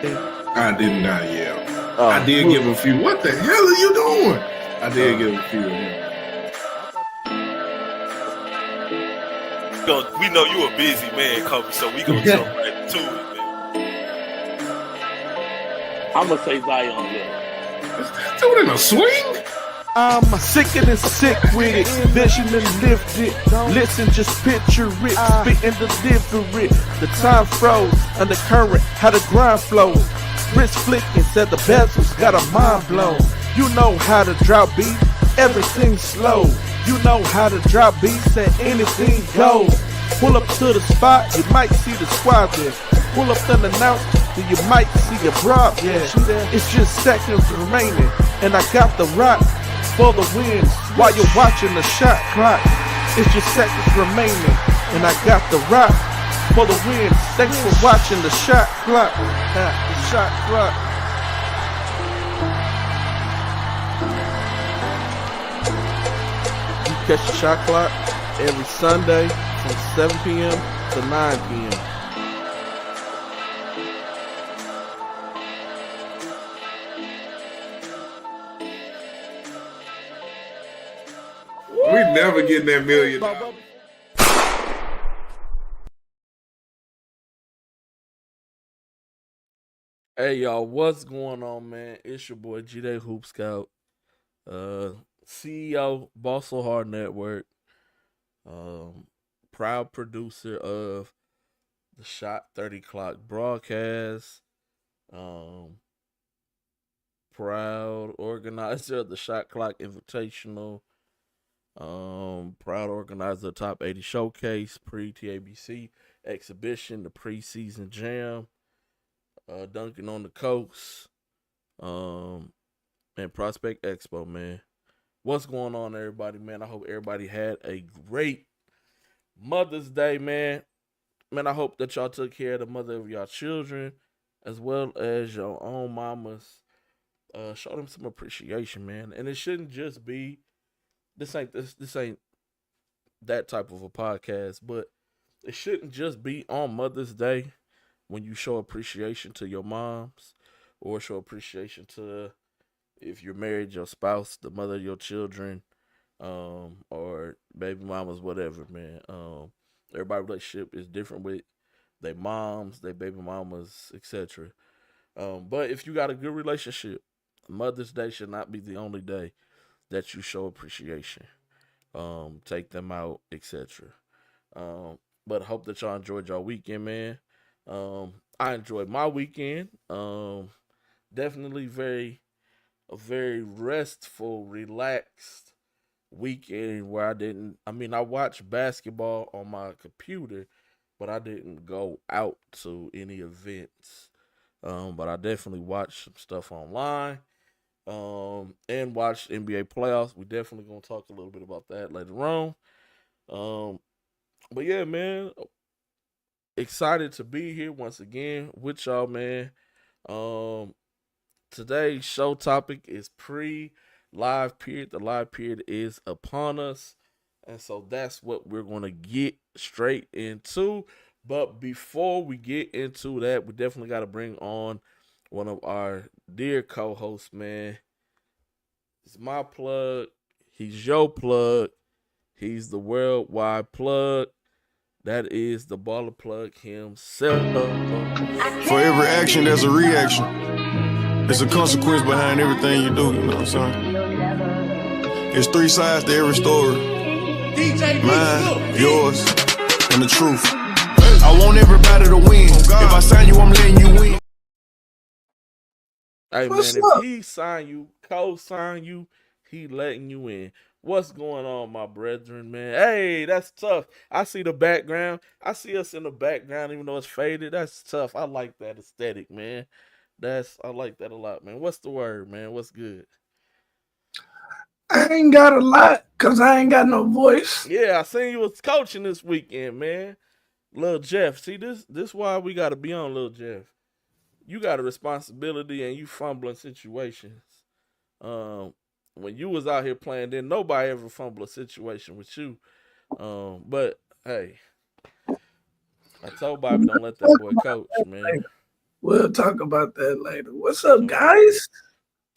I did not yell. Oh, I did give a few. What the hell are you doing? I did give a few of them. We know you a busy man, Kobe, so we gonna jump right to it, man. I'm gonna say Zion Hill. Is that dude in a swing? I'm sick and sick with it, vision and lift it. Listen, just picture it, spit and deliver it. The time froze, undercurrent, how the grind flows. Wrist flicking, said the bezels, got a mind blown. You know how to drop beat, everything's slow. You know how to drop beat, said anything goes. Pull up to the spot, you might see the squad there. Pull up unannounced, then you might see a broad there. It's just seconds remaining, and I got the rock for the win while you're watching the shot clock. It's just seconds remaining, and I got the rock for the win. Thanks for watching the shot clock. The shot clock. You catch the shot clock every Sunday from 7 p.m. to 9 p.m. We never getting that $1 million. Hey y'all, what's going on, man? It's your boy G-Day Hoop Scout, CEO, Boss So Hard Network, proud producer of the Shot 30 Clock broadcast, proud organizer of the Shot Clock Invitational, proud organizer of Top 80 Showcase, pre-TABC exhibition, the preseason jam, Dunking on the Coast, and Prospect Expo, man. What's going on, everybody, man? I hope everybody had a great Mother's Day, man. Man, I hope that y'all took care of the mother of y'all children, as well as your own mamas. Show them some appreciation, man. And it shouldn't just be this ain't that type of a podcast, but it shouldn't just be on Mother's Day when you show appreciation to your moms, or show appreciation to, if you're married, your spouse, the mother of your children, or baby mamas, whatever, man. Everybody's relationship is different with their moms, their baby mamas, etc. But if you got a good relationship, Mother's Day should not be the only day that you show appreciation. Take them out, etc. But I hope that y'all enjoyed y'all weekend, man. I enjoyed my weekend. Definitely a very restful, relaxed weekend where I watched basketball on my computer, but I didn't go out to any events. But I definitely watched some stuff online, and watched NBA playoffs. We definitely gonna talk a little bit about that later on. But yeah, man, excited to be here once again with y'all, man. Today's show topic is pre-live period. The live period is upon us, and so that's what we're going to get straight into. But before we get into that, we definitely got to bring on one of our dear co-hosts, man. It's my plug. He's your plug. He's the worldwide plug. That is the baller plug himself. For every action, there's a reaction. There's a consequence behind everything you do, you know what I'm saying? There's three sides to every story. Mine, yours, and the truth. I want everybody to win. If I sign you, I'm letting you win. Hey, man, if he sign you, co-sign you, he letting you in. What's going on, my brethren, man? Hey, that's tough. I see the background. I see us in the background, even though it's faded. That's tough. I like that aesthetic, man. I like that a lot, man. What's the word, man? What's good? I ain't got a lot because I ain't got no voice. Yeah, I seen you was coaching this weekend, man. Lil Jeff. See, this why we got to be on Lil Jeff. You got a responsibility and you fumbling situations. When you was out here playing, then nobody ever fumble a situation with you. But hey, I told Bobby don't let that boy coach, man. We'll talk about that later. What's up, guys?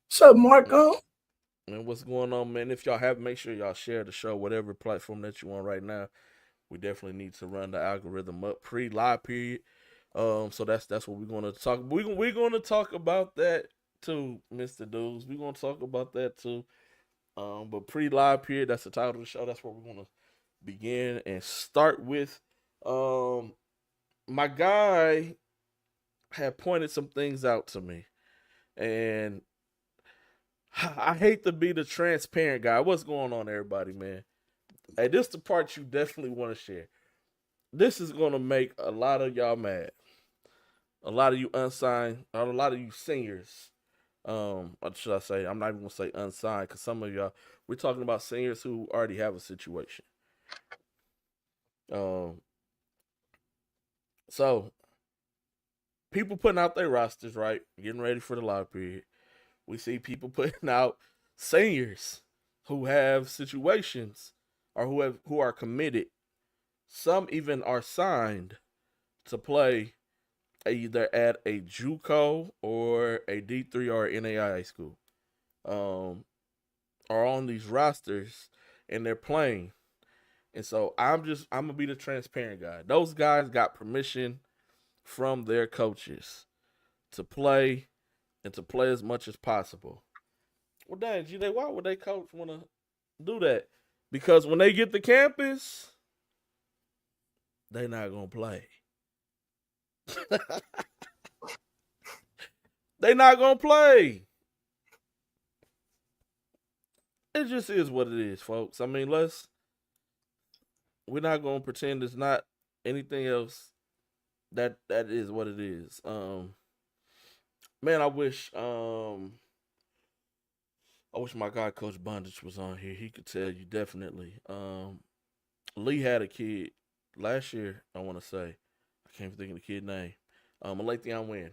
What's up, Marco? And what's going on, man? If y'all have, make sure y'all share the show, whatever platform that you on right now. We definitely need to run the algorithm up pre-live period. So that's what we're gonna talk. We're gonna talk about that too, Mr. Dudes. We're gonna talk about that too. But pre-live period, that's the title of the show. That's where we're gonna begin and start with. My guy had pointed some things out to me, and I hate to be the transparent guy. What's going on, everybody, man? Hey, this is the part you definitely want to share. This is gonna make a lot of y'all mad. A lot of you unsigned, a lot of you seniors. What should I say? I'm not even gonna say unsigned because some of y'all, we're talking about seniors who already have a situation. So people putting out their rosters, right? Getting ready for the live period. We see people putting out seniors who have situations or who are committed. Some even are signed to play either at a JUCO or a D3 or NAIA school. Are on these rosters and they're playing. And so I'm gonna be the transparent guy. Those guys got permission from their coaches to play and to play as much as possible. Well, dang, G, why would they coach want to do that? Because when they get to campus, they're not gonna play. They not gonna play. It just is what it is, folks. I mean, we're not gonna pretend it's not anything else. That is what it is. Man, I wish my guy Coach Bondage was on here. He could tell you definitely. Lee had a kid last year, I want to say. I can't even think of the kid's name. Malathion Wynn.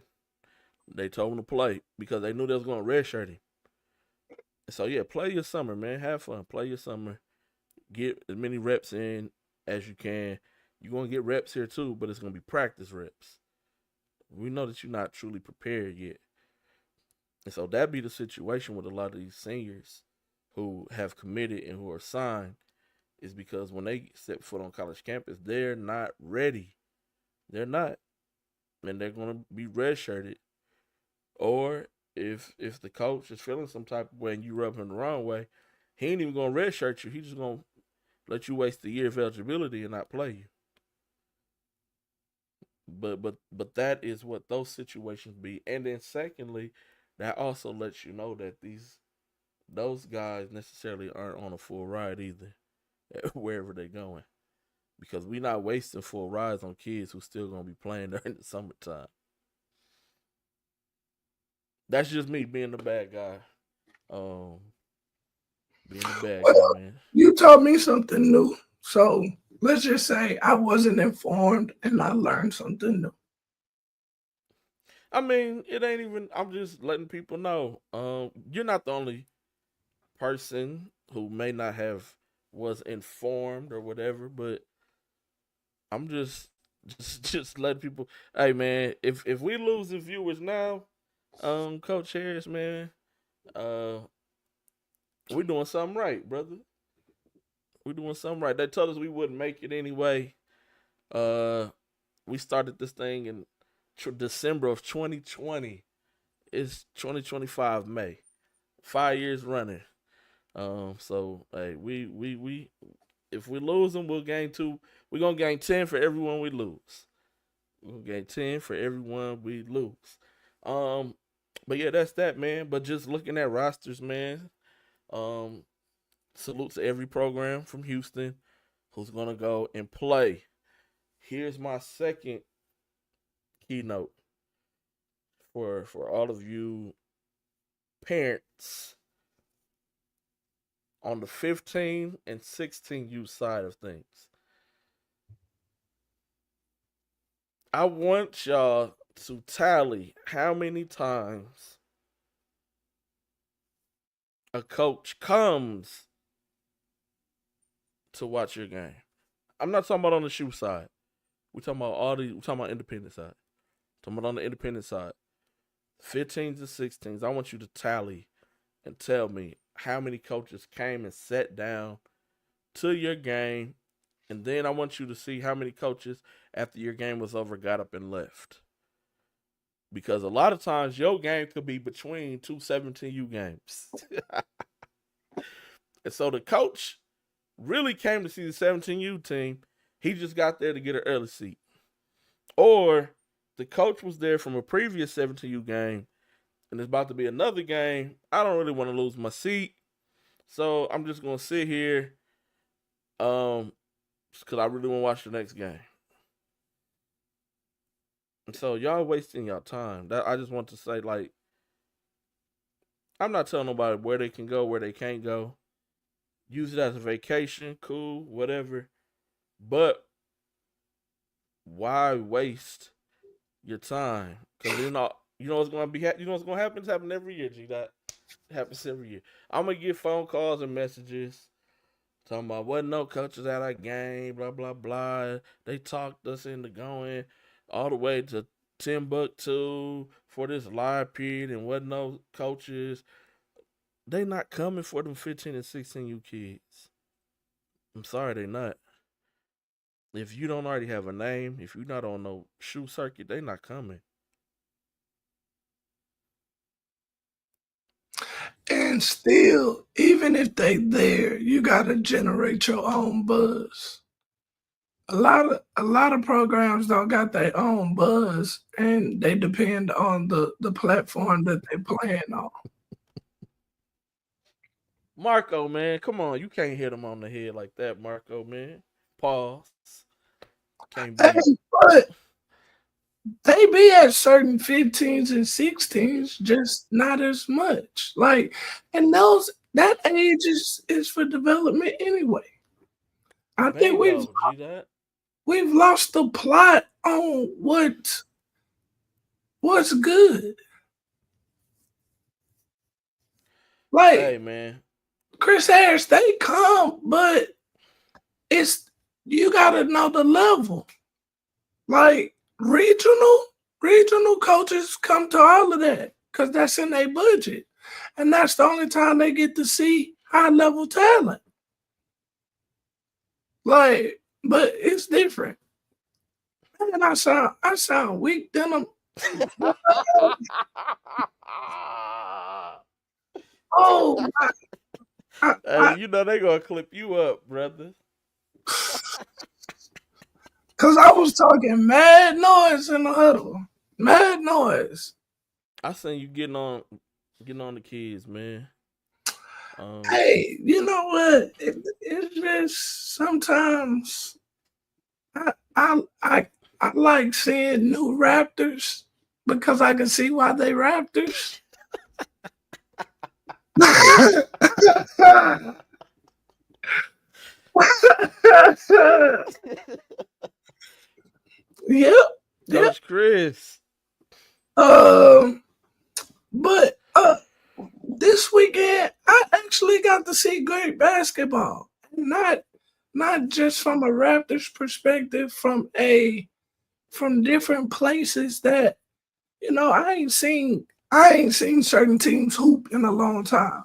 They told him to play because they knew they was going to redshirt him. So, yeah, play your summer, man. Have fun. Play your summer. Get as many reps in as you can. You're going to get reps here, too, but it's going to be practice reps. We know that you're not truly prepared yet. And so that be the situation with a lot of these seniors who have committed and who are signed is because when they step foot on college campus, they're not ready. They're not. And they're going to be redshirted. Or if the coach is feeling some type of way and you rub him the wrong way, he ain't even going to redshirt you. He's just going to let you waste the year of eligibility and not play you. But that is what those situations be. And then secondly, that also lets you know that those guys necessarily aren't on a full ride either, wherever they're going. Because we're not wasting full rides on kids who still gonna be playing during the summertime. That's just me being the bad guy. Being the bad guy, man. You taught me something new. So let's just say I wasn't informed and I learned something new. I mean, it ain't even, I'm just letting people know. You're not the only person who may not have was informed or whatever, but I'm just letting people, hey man, if we lose the viewers now, Coach Harris, man, we're doing something right, brother. We're doing something right. They told us we wouldn't make it anyway. We started this thing in December of 2020. It's 2025 May. 5 years running. So hey, we if we lose them, we'll gain 2. We're gonna gain 10 for everyone we lose. We'll gain 10 for everyone we lose. But yeah, that's that, man. But just looking at rosters, man. Salute to every program from Houston who's gonna go and play. Here's my second keynote for all of you parents on the 15 and 16U side of things. I want y'all to tally how many times a coach comes to watch your game. I'm not talking about on the shoe side. We're talking about independent side. talking about on the independent side, 15s and 16s, I want you to tally and tell me how many coaches came and sat down to your game, and then I want you to see how many coaches, after your game was over, got up and left. Because a lot of times your game could be between two 17U games. And so the coach really came to see the 17U team. He just got there to get an early seat. Or the coach was there from a previous 17U game, and it's about to be another game. I don't really want to lose my seat, so I'm just going to sit here because I really want to watch the next game. And so y'all wasting y'all time. That I just want to say, like, I'm not telling nobody where they can go, where they can't go. Use it as a vacation, cool, whatever. But why waste your time? Because you know what's going to be. You know what's going to happen. It's happening every year, G. That happens every year. I'm gonna get phone calls and messages talking about wasn't no coaches at our game, blah blah blah. They talked us into going all the way to Timbuktu for this live period, and wasn't no coaches. They not coming for them 15 and 16U kids. I'm sorry, they not. If you don't already have a name, if you're not on no shoe circuit, they not coming. And still, even if they there, you gotta generate your own buzz. A lot of programs don't got their own buzz, and they depend on the platform that they playing on. Marco, man, come on. You can't hit him on the head like that, Marco, man. Pause. Can't be. Hey, but they be at certain 15s and 16s, just not as much. Like, and that age is for development anyway. I think we've lost the plot on what's good. Like, hey, man, Chris Harris, they come, but you gotta know the level. Like, regional coaches come to all of that because that's in their budget. And that's the only time they get to see high level talent. Like, but it's different. Man, I sound weak than them. Oh my. Hey, you know they gonna clip you up, brother. Cause I was talking mad noise in the huddle. Mad noise. I seen you getting on the kids, man. Hey, you know what? It's just sometimes I like seeing new Raptors because I can see why they Raptors. Yep. Coach Chris. But this weekend I actually got to see great basketball. Not just from a Raptors perspective, from different places that, you know, I ain't seen certain teams hoop in a long time.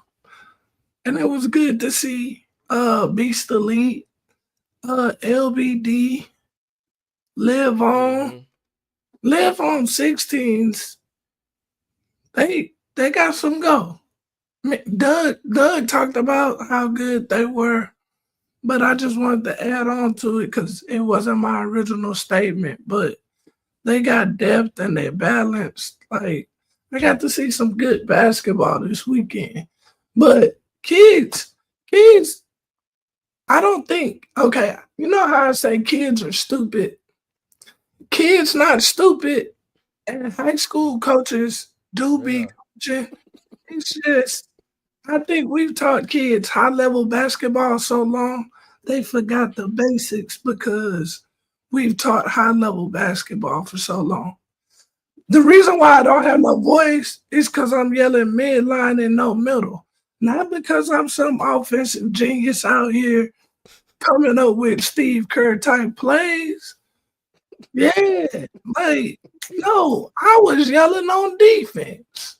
And it was good to see Beast Elite, LBD, Live On 16s. They got some go. Doug talked about how good they were, but I just wanted to add on to it because it wasn't my original statement. But they got depth and they're balanced. Like, I got to see some good basketball this weekend. But kids, I don't think, okay, you know how I say kids are stupid? Kids not stupid, and high school coaches do be coaching. It's just, I think we've taught kids high-level basketball so long, they forgot the basics because we've taught high-level basketball for so long. The reason why I don't have no voice is because I'm yelling midline and no middle. Not because I'm some offensive genius out here coming up with Steve Kerr type plays. Yeah, like No, I was yelling on defense.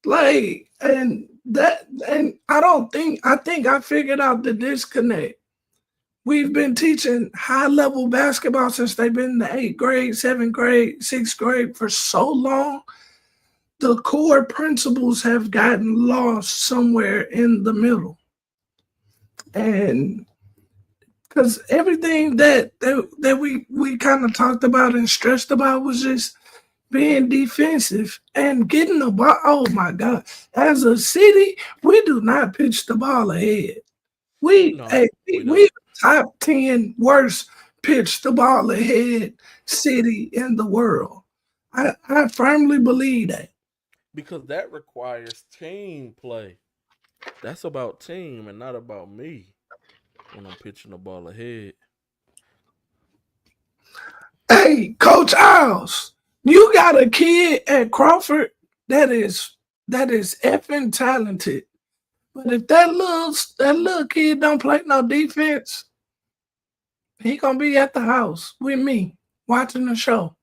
Like, and I think I figured out the disconnect. We've been teaching high level basketball since they've been in the 8th grade, 7th grade, 6th grade for so long. The core principles have gotten lost somewhere in the middle. And because everything that we kind of talked about and stressed about was just being defensive and getting the ball. Oh my God. As a city, we do not pitch the ball ahead. We top 10 worst pitch the ball ahead city in the world. I firmly believe that. Because that requires team play. That's about team and not about me when I'm pitching the ball ahead. Hey, Coach Isles, you got a kid at Crawford that is effing talented. But if that little kid don't play no defense, he gonna be at the house with me watching the show.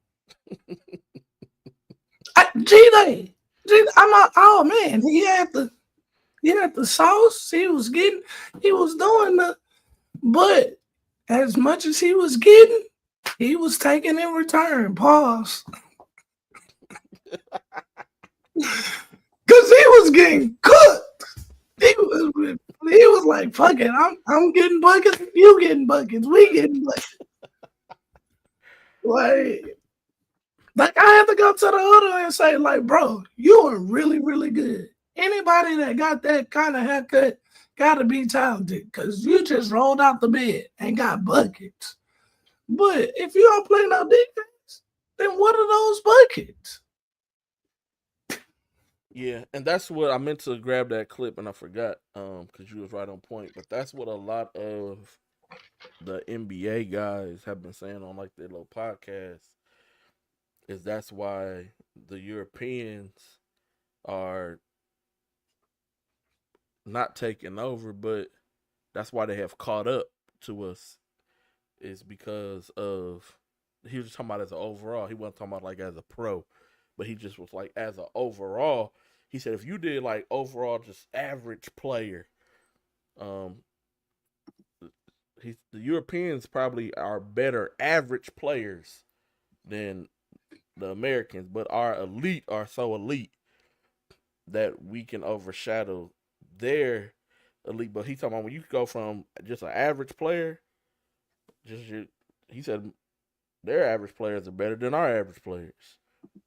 I'm not. Oh man, he had the sauce. He was doing the. But as much as he was getting, he was taking in return. Pause. Because he was getting cooked. He was like, fuck it, I'm getting buckets, you getting buckets, we getting buckets. Like I had to go to the huddle and say, like, bro, you are really, really good. Anybody that got that kind of haircut gotta be talented because you just rolled out the bed and got buckets. But if you don't play no defense, then what are those buckets? Yeah, and that's what I meant to grab that clip and I forgot because you was right on point. But that's what a lot of the NBA guys have been saying on like their little podcasts is that's why the Europeans are not taking over, but that's why they have caught up to us is because of he was talking about as an overall. He wasn't talking about like as a pro, but he just was like as an overall. He said if you did like overall just average player, the Europeans probably are better average players than the Americans, but our elite are so elite that we can overshadow their elite. But he's talking about when you go from just an average player, he said their average players are better than our average players.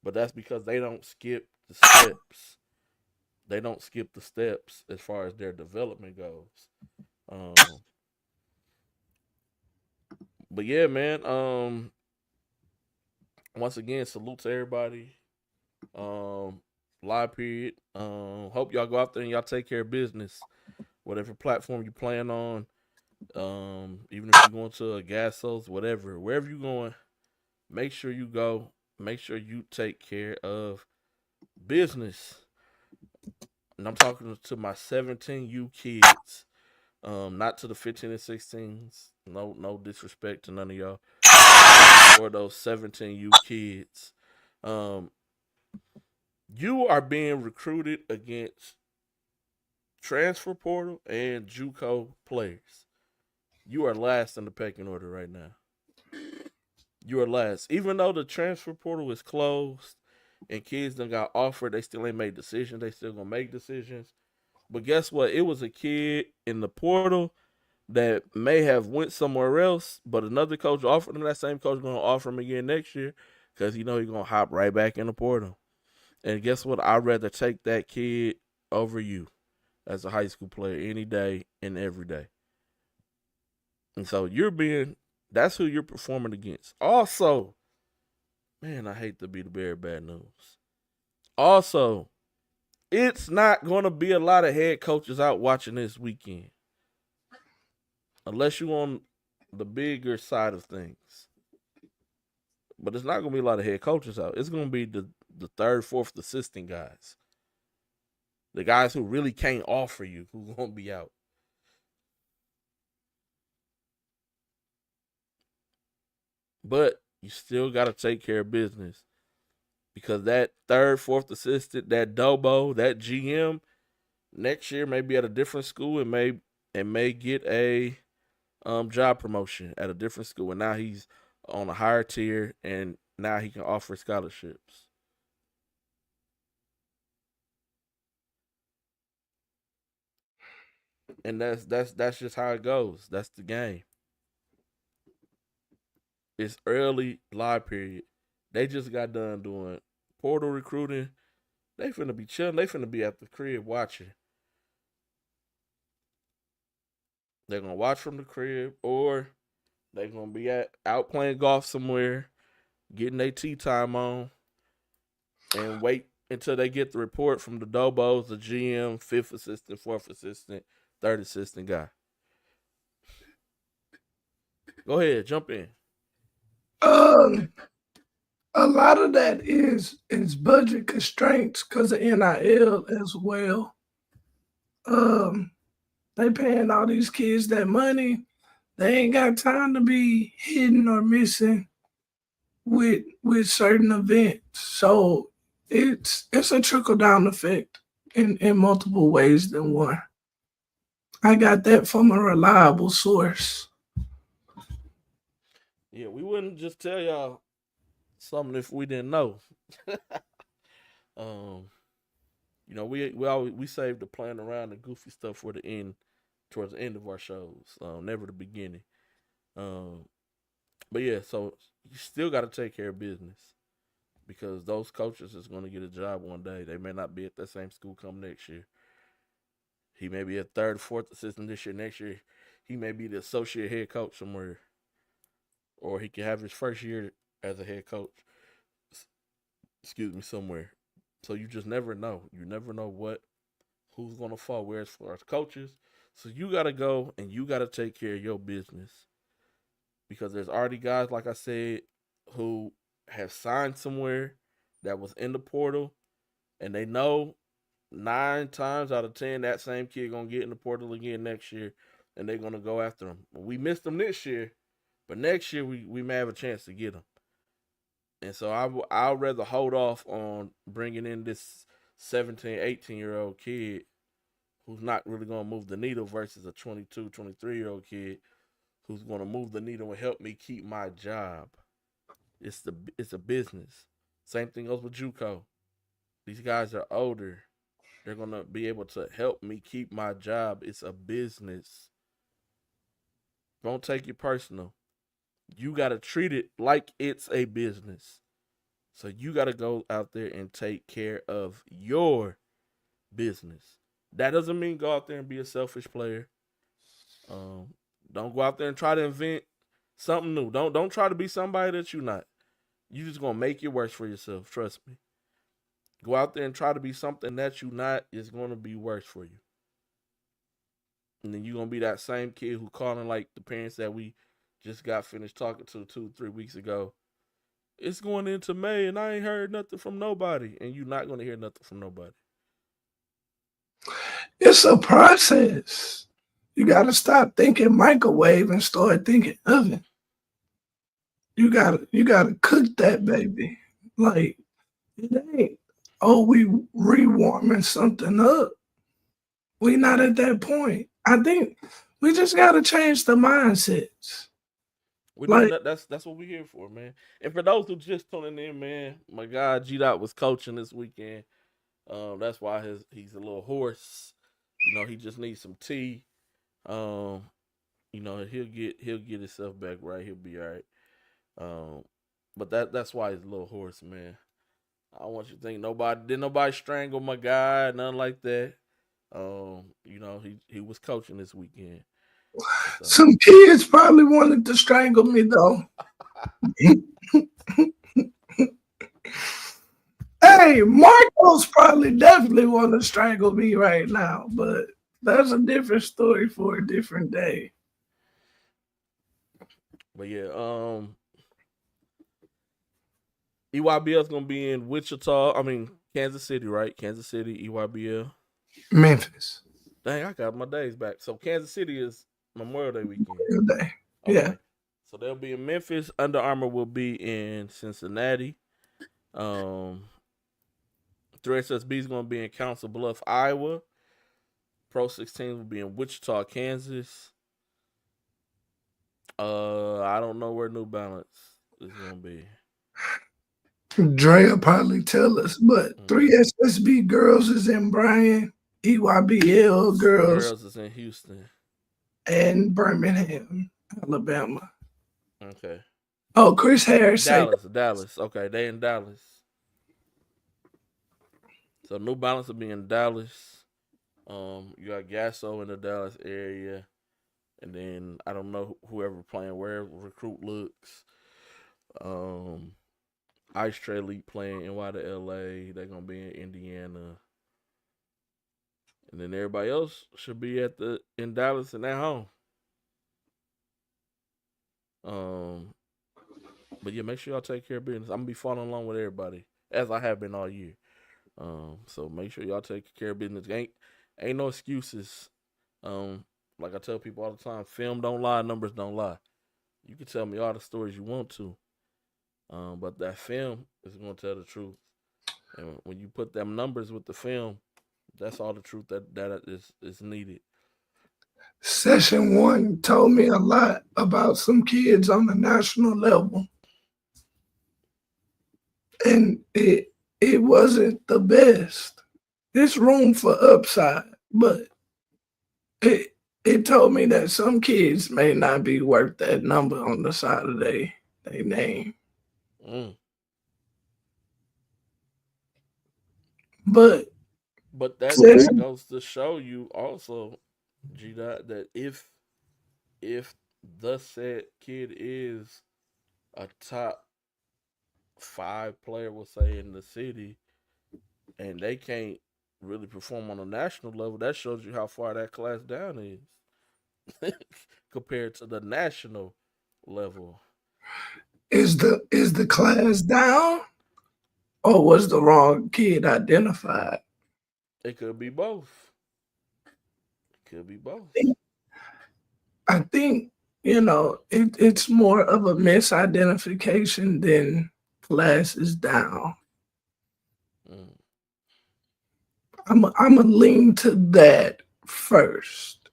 But that's because they don't skip the steps. They don't skip the steps as far as their development goes. But yeah, man. Once again, salute to everybody. Live period. Hope y'all go out there and y'all take care of business. Whatever platform you're playing on. Even if you're going to a gas source, whatever, wherever you're going, make sure you go. Make sure you take care of business. And I'm talking to my 17U kids. Not to the 15 and 16s. No disrespect to none of y'all. Or those 17U kids. You are being recruited against transfer portal and JUCO players. You are last in the pecking order right now. You are last. Even though the transfer portal is closed and kids done got offered, they still ain't made decisions. They still gonna make decisions. But guess what? It was a kid in the portal that may have went somewhere else, but another coach offered him. That same coach gonna offer him again next year because he's gonna hop right back in the portal. And guess what? I'd rather take that kid over you as a high school player any day and every day. And so that's who you're performing against. Also, man, I hate to be the bearer of bad news. Also, it's not going to be a lot of head coaches out watching this weekend. Unless you're on the bigger side of things. But it's not going to be a lot of head coaches out. It's going to be the third, fourth assistant guys. The guys who really can't offer you, who won't be out. But you still got to take care of business because that third, fourth assistant, that Dobo, that GM, next year may be at a different school and may get a job promotion at a different school, and now he's on a higher tier, and now he can offer scholarships. And that's just how it goes. That's the game. It's early live period. They just got done doing portal recruiting. They finna be chilling. They finna be at the crib watching. They're gonna watch from the crib, or they're gonna be out playing golf somewhere, getting their tea time on, and wait until they get the report from the Dobos, the GM, fifth assistant, fourth assistant, third assistant guy. Go ahead, jump in. A lot of that is budget constraints because of NIL as well. They paying all these kids that money. They ain't got time to be hidden or missing with certain events. So it's a trickle down effect in multiple ways than one. I got that from a reliable source. Yeah, we wouldn't just tell y'all something if we didn't know. We saved the playing around the goofy stuff for the end, towards the end of our shows, never the beginning. But yeah, so you still got to take care of business because those coaches is going to get a job one day. They may not be at that same school come next year. He may be a third, fourth assistant this year. Next year, he may be the associate head coach somewhere, or he could have his first year as a head coach. Somewhere. So you just never know. You never know who's going to fall where as far as coaches. So you got to go and you got to take care of your business because there's already guys, like I said, who have signed somewhere that was in the portal, and they know 9 times out of 10 that same kid going to get in the portal again next year, and they're going to go after him. We missed them this year, but next year we may have a chance to get him. And so I'll rather hold off on bringing in this 17, 18-year-old kid who's not really going to move the needle versus a 22, 23-year-old kid who's going to move the needle and help me keep my job. It's a business. Same thing goes with JUCO. These guys are older. They're going to be able to help me keep my job. It's a business. Don't take it personal. You got to treat it like it's a business. So you got to go out there and take care of your business. That doesn't mean go out there and be a selfish player. Don't go out there and try to invent something new. Don't try to be somebody that you're not. You're just going to make it worse for yourself. Trust me. Go out there and try to be something that you're not. Is going to be worse for you. And then you're going to be that same kid who calling like the parents that we just got finished talking to 2-3 weeks ago. It's going into May and I ain't heard nothing from nobody. And you're not going to hear nothing from nobody. It's a process. You got to stop thinking microwave and start thinking oven. You gotta cook that baby. Like, it ain't, we rewarming something up. We not at that point. I think we just got to change the mindsets. That's what we're here for, man. And for those who just tuning in, man, my guy G-Dot was coaching this weekend. That's why he's a little hoarse. He just needs some tea. He'll get himself back right. He'll be all right. But that's why he's a little hoarse, man. I don't want you to think nobody strangle my guy, nothing like that. He was coaching this weekend. So. Some kids probably wanted to strangle me though. Hey, Marcos definitely want to strangle me right now, but that's a different story for a different day. But yeah, EYBL's gonna be in Kansas City, right? Kansas City, EYBL. Memphis. Dang, I got my days back. So Kansas City is Memorial Day weekend. Memorial Day. Okay. Yeah. So they'll be in Memphis. Under Armour will be in Cincinnati. 3SSB is going to be in Council Bluff, Iowa. Pro 16 will be in Wichita, Kansas. I don't know where New Balance is going to be. Dre will probably tell us, but 3SSB Girls is in Bryan. EYBL Girls is in Houston. And Birmingham, Alabama. Okay. Oh, Chris Harris. Dallas. Okay, they in Dallas. So New Balance will be in Dallas. You got Gasso in the Dallas area. And then I don't know whoever playing where Recruit looks. Ice Tray Elite playing NY to LA. They're gonna be in Indiana. And then everybody else should be in Dallas and at home. But yeah, make sure y'all take care of business. I'm gonna be following along with everybody, as I have been all year. So make sure y'all take care of business. Ain't no excuses. Like I tell people all the time, film don't lie, numbers don't lie. You can tell me all the stories you want to, but that film is gonna tell the truth. And when you put them numbers with the film, that's all the truth that is needed. Session 1 told me a lot about some kids on the national level. And it wasn't the best. There's room for upside, but it told me that some kids may not be worth that number on the side of their name. But that goes to show you also, G-Dot, that if the said kid is a top 5 player, we'll say, in the city, and they can't really perform on a national level, that shows you how far that class down is compared to the national level. Is the class down, or was the wrong kid identified? It could be both. I think it's more of a misidentification than class is down. I'm gonna lean to that first.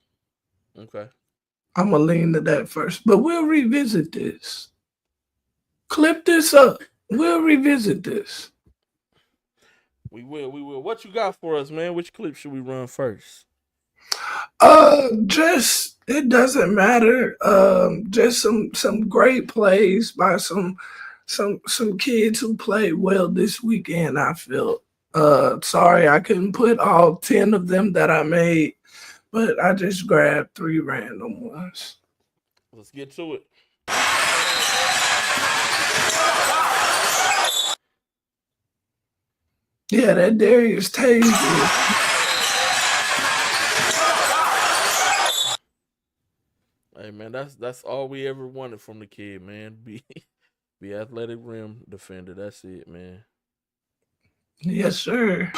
Okay. I'm gonna lean to that first, but we'll revisit this. Clip this up. We'll revisit this. We will. What you got for us, man? Which clip should we run first? Just, it doesn't matter. Just some great plays by some kids who played well this weekend, I feel. Sorry I couldn't put all 10 of them that I made, but I just grabbed 3 random ones. Let's get to it. Yeah, that Darius Tays. Hey man, that's all we ever wanted from the kid, man. Be athletic rim defender. That's it, man. Yes, sir.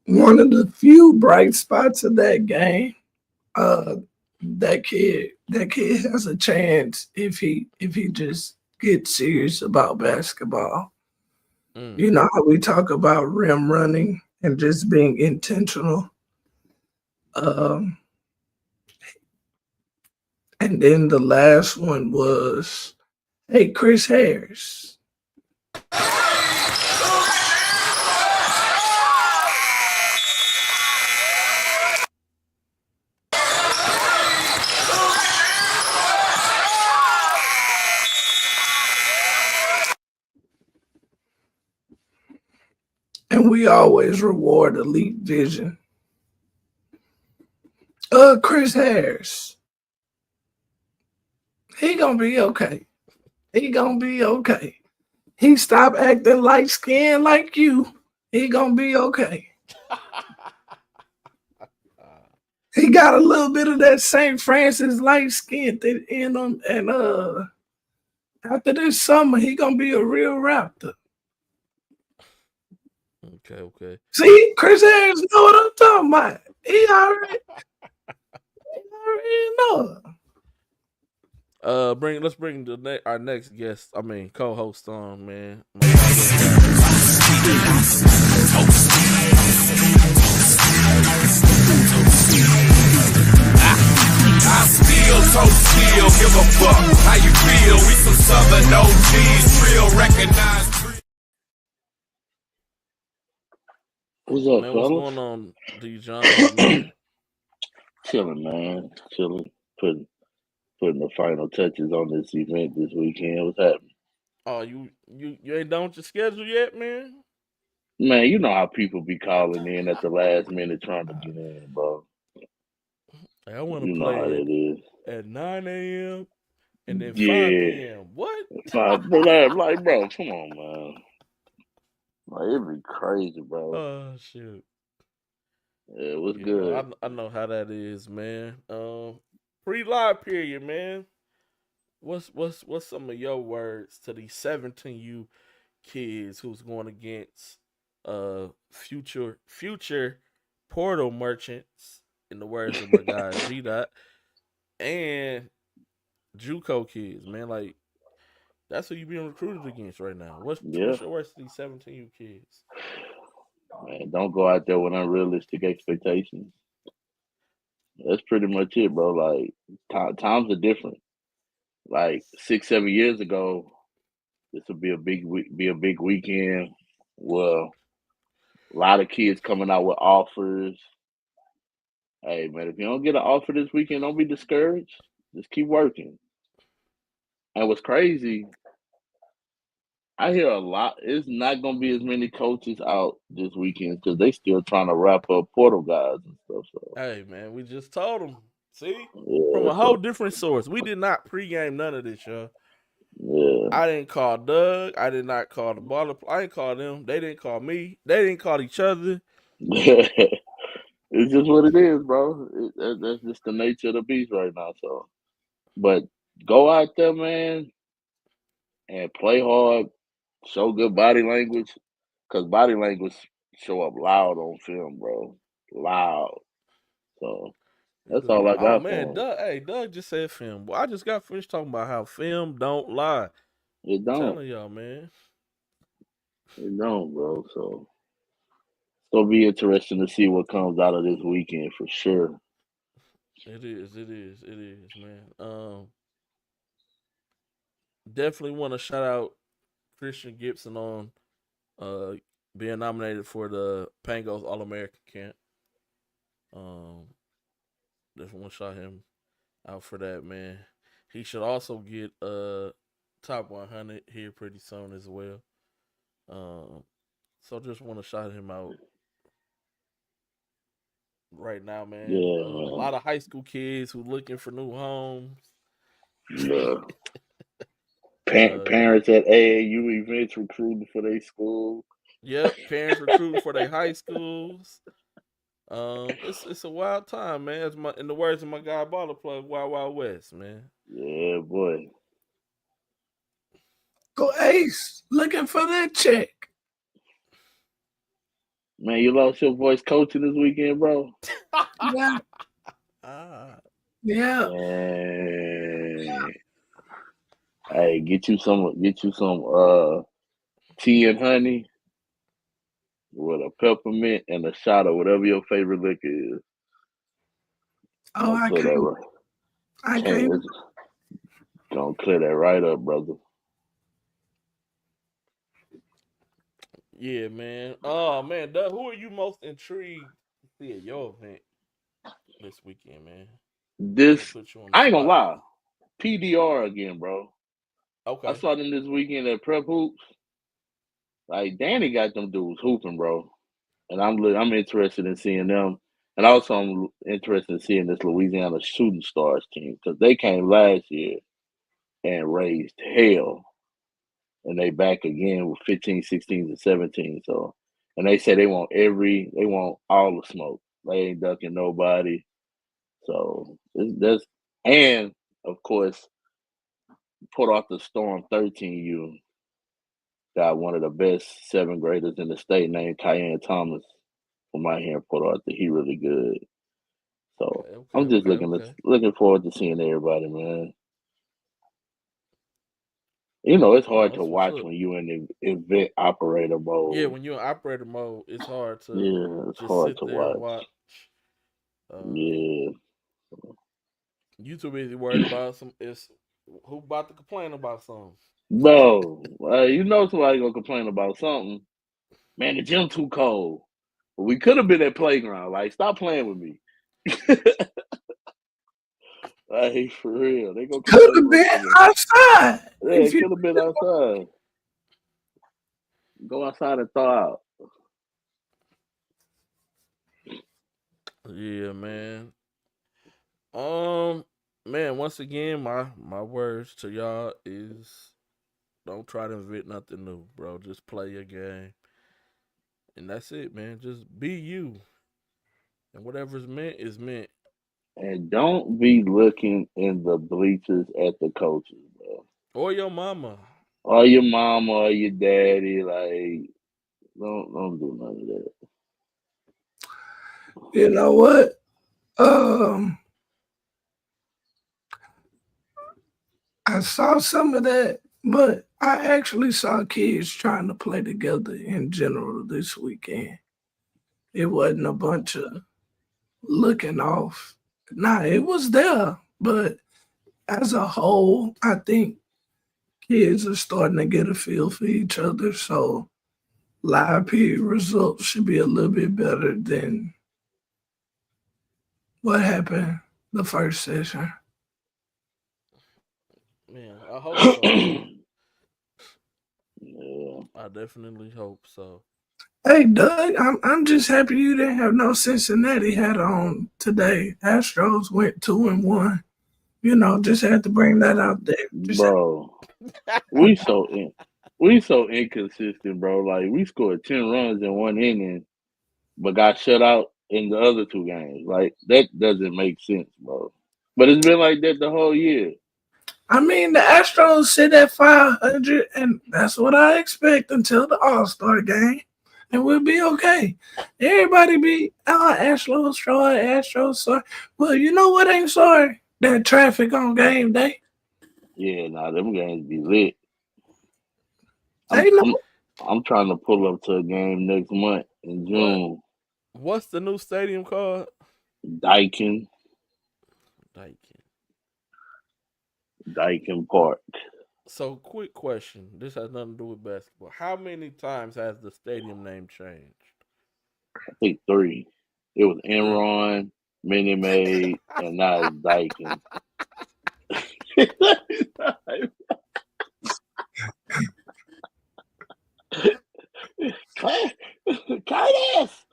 One of the few bright spots of that game, that kid has a chance if he just gets serious about basketball. You know how we talk about rim running and just being intentional. And then the last one was, hey, Chris Harris. And we always reward elite vision. Chris Harris. He gonna be okay. He stopped acting light skinned like you. He gonna be okay. He got a little bit of that St. Francis light skin in him, and After this summer, he gonna be a real Raptor. Okay. See, Chris Harris know what I'm talking about. He already know. Let's bring our next guest. I mean, co-host on, man. I still give a fuck how you feel. We some Southern OGs, real recognized. What's up, Man, fellas? what's going on, D. John, man? Chilling, man. Chilling. Putting the final touches on this event this weekend. What's happening? Oh, you ain't done with your schedule yet, man? Man, you know how people be calling in at the last minute trying to get in, bro. Hey, I want to You know how play that is. at 9 a.m. and then 5 Yeah. p.m. What? Like, bro, come on, man. Like, it'd be crazy, bro. Oh, shoot. Yeah, what's You good? know, I know how that is, man. Pre-live period, man. What's some of your words to these 17U kids who's going against future portal merchants, in the words of my guy G Dot, and JUCO kids, man? Like, that's who you being recruited against right now. What's your words to these 17U kids? Man, don't go out there with unrealistic expectations. That's pretty much it, bro. Like, times are different. Like 6-7 years ago, this would be a big weekend. Well, a lot of kids coming out with offers. Hey, man, if you don't get an offer this weekend, don't be discouraged. Just keep working. And what's crazy, I hear a lot. It's not gonna be as many coaches out this weekend because they still trying to wrap up portal guys and stuff. So, Hey, man, we just told them. See, yeah, from a whole different source. We did not pregame none of this, y'all. yeah. I didn't call Doug. I did not call the baller. I didn't call them. They didn't call me. They didn't call each other. It's just what it is, bro. That's just the nature of the beast right now. So, but go out there, man, and play hard. Show good body language, cause body language show up loud on film, bro. Loud. So that's all I Oh got man, for him. Doug just said film. Well, I just got finished talking about how film don't lie. It I'm don't. telling y'all, man. It don't, bro. So it's gonna be interesting to see what comes out of this weekend for sure. It is, man. Definitely want to shout out Christian Gibson on being nominated for the Pangos All American camp. Definitely want to shout him out for that, man. He should also get top 100 here pretty soon as well. So just want to shout him out right now, man. Yeah, A lot of high school kids who looking for new homes. Yeah. Parents at AAU events recruiting for their school. Yep, parents recruiting for their high schools. It's a wild time, man. In the words of my guy Baller Plug, Wild Wild West, man. Yeah, boy. Go Ace, looking for that check. Man, you lost your voice coaching this weekend, bro. Yeah. Yeah. Hey, get you some tea and honey with a peppermint and a shot of whatever your favorite liquor is. Oh, I clear can't. that right. I can't. Gonna clear that right up, brother. Yeah, man. Oh man, Doug, who are you most intrigued to see at your event this weekend, man? I ain't gonna lie. PDR again, bro. Okay. I saw them this weekend at Prep Hoops. Like Danny got them dudes hooping, bro. And I'm interested in seeing them. And also I'm interested in seeing this Louisiana Shooting Stars team because they came last year and raised hell. And they back again with 15, 16, and 17. So, and they say they want all the smoke. They ain't ducking nobody. So and of course, Port Arthur Storm 13U got one of the best 7th graders in the state named Kyan Thomas from out here in Port Arthur. He really good. So I'm just looking forward to seeing everybody, man. You know, it's hard to watch when you're in the event operator mode. Yeah, when you're in operator mode, it's hard to it's just hard sit to there watch. and watch. You too busy worried about who about to complain about something. Bro, you know somebody gonna complain about something. Man, the gym too cold. But we could have been at playground. Like, stop playing with me. Like, for real. They gonna could have been outside. Yeah, it could have been outside. Go outside and thaw out. Yeah, man. Man, once again, my words to y'all is don't try to invent nothing new, bro. Just play your game. And that's it, man. Just be you. And whatever's meant is meant. And don't be looking in the bleachers at the coaches, bro. Or your mama. Or your mama or your daddy. Like, don't do none of that. You know what? I saw some of that, but I actually saw kids trying to play together in general this weekend. It wasn't a bunch of looking off. Nah, it was there, but as a whole, I think kids are starting to get a feel for each other. So live period results should be a little bit better than what happened the first session. Man, I hope so. Yeah. I definitely hope so. Hey, Doug, I'm just happy you didn't have no Cincinnati hat on today. Astros went 2-1. You know, just had to bring that out there. Bro, we so inconsistent, bro. Like, we scored 10 runs in one inning, but got shut out in the other 2 games. Like, that doesn't make sense, bro. But it's been like that the whole year. I mean, the Astros sit at 500, and that's what I expect until the All-Star game, and we'll be okay. Everybody be, Astros sorry. Well, you know what ain't sorry? That traffic on game day. Yeah, them games be lit. They know. I'm trying to pull up to a game next month in June. What's the new stadium called? Daikin Park. So, quick question. This has nothing to do with basketball. How many times has the stadium name changed? I think 3. It was Enron, Minute Maid, and now it's Daikin. Curtis!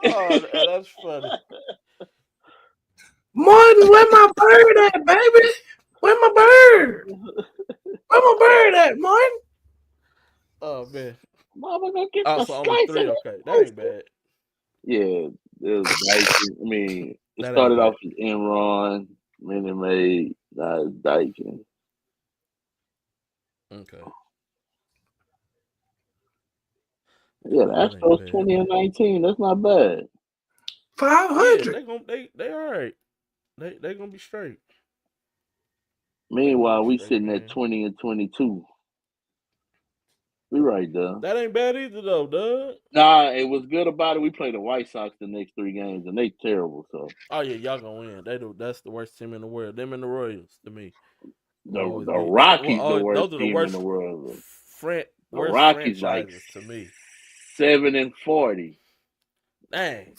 Oh, that's funny. Martin, where my bird at, baby? Where my bird? Where my bird at, Martin? Oh, man. Mama, gonna get the so only 3. Okay, that ain't bad. Yeah, it was Daikin. I mean, it started off as Enron, Minute Maid, now it's Daikin. Okay. Yeah, the Astros 20-19. That's not bad. 500. Yeah, they all right. They gonna be straight. Meanwhile, we sitting at 20-22. We right there. That ain't bad either, though, Doug. Nah, it was good about it. We played the White Sox the next 3 games, and they terrible. So. Oh yeah, y'all gonna win. That's the worst team in the world. Them and the Royals to me. The Rockies, the worst team in the world. The Rockies like to me. 7-40. Dang.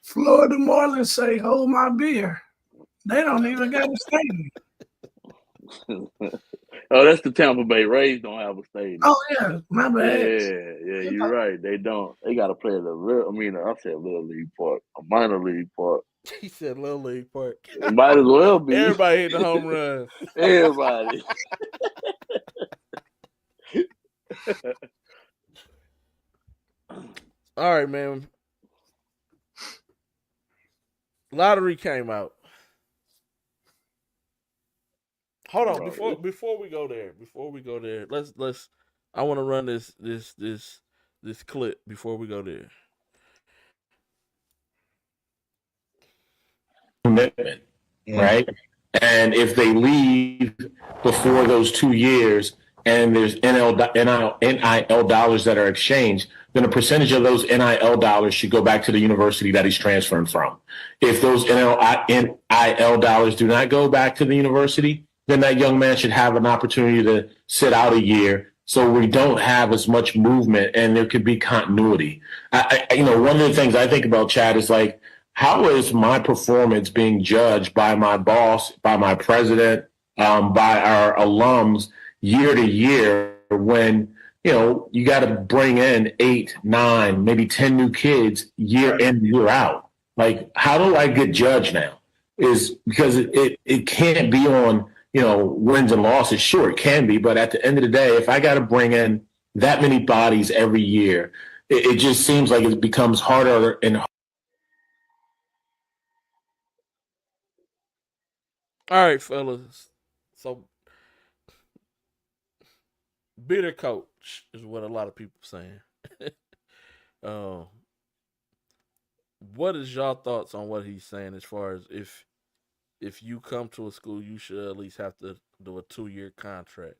Florida Marlins say, "Hold my beer." They don't even got a stadium. Oh, that's the Tampa Bay Rays don't have a stadium. Oh yeah, my bad. Yeah, you're right. They don't. They got to play at I said Little League Park, a minor league park. He said Little League Park. It might as well be. Everybody hit the home run. Everybody. All right, man. Lottery came out. Hold on, Bro, before we go there, let's I want to run this clip before we go there. Commitment, right? And if they leave before those 2 years and there's NIL dollars that are exchanged, then a percentage of those NIL dollars should go back to the university that he's transferring from. If those NIL dollars do not go back to the university, then that young man should have an opportunity to sit out a year so we don't have as much movement and there could be continuity. One of the things I think about, Chad, is like, how is my performance being judged by my boss, by my president, by our alums year to year when, you got to bring in 8, 9, maybe 10 new kids year in, year out? Like, how do I get judged now? Is because it can't be on, wins and losses. Sure, it can be. But at the end of the day, if I got to bring in that many bodies every year, it just seems like it becomes harder and harder. All right, fellas. So, bitter coach is what a lot of people saying. What is y'all thoughts on what he's saying as far as if you come to a school, you should at least have to do a 2-year contract?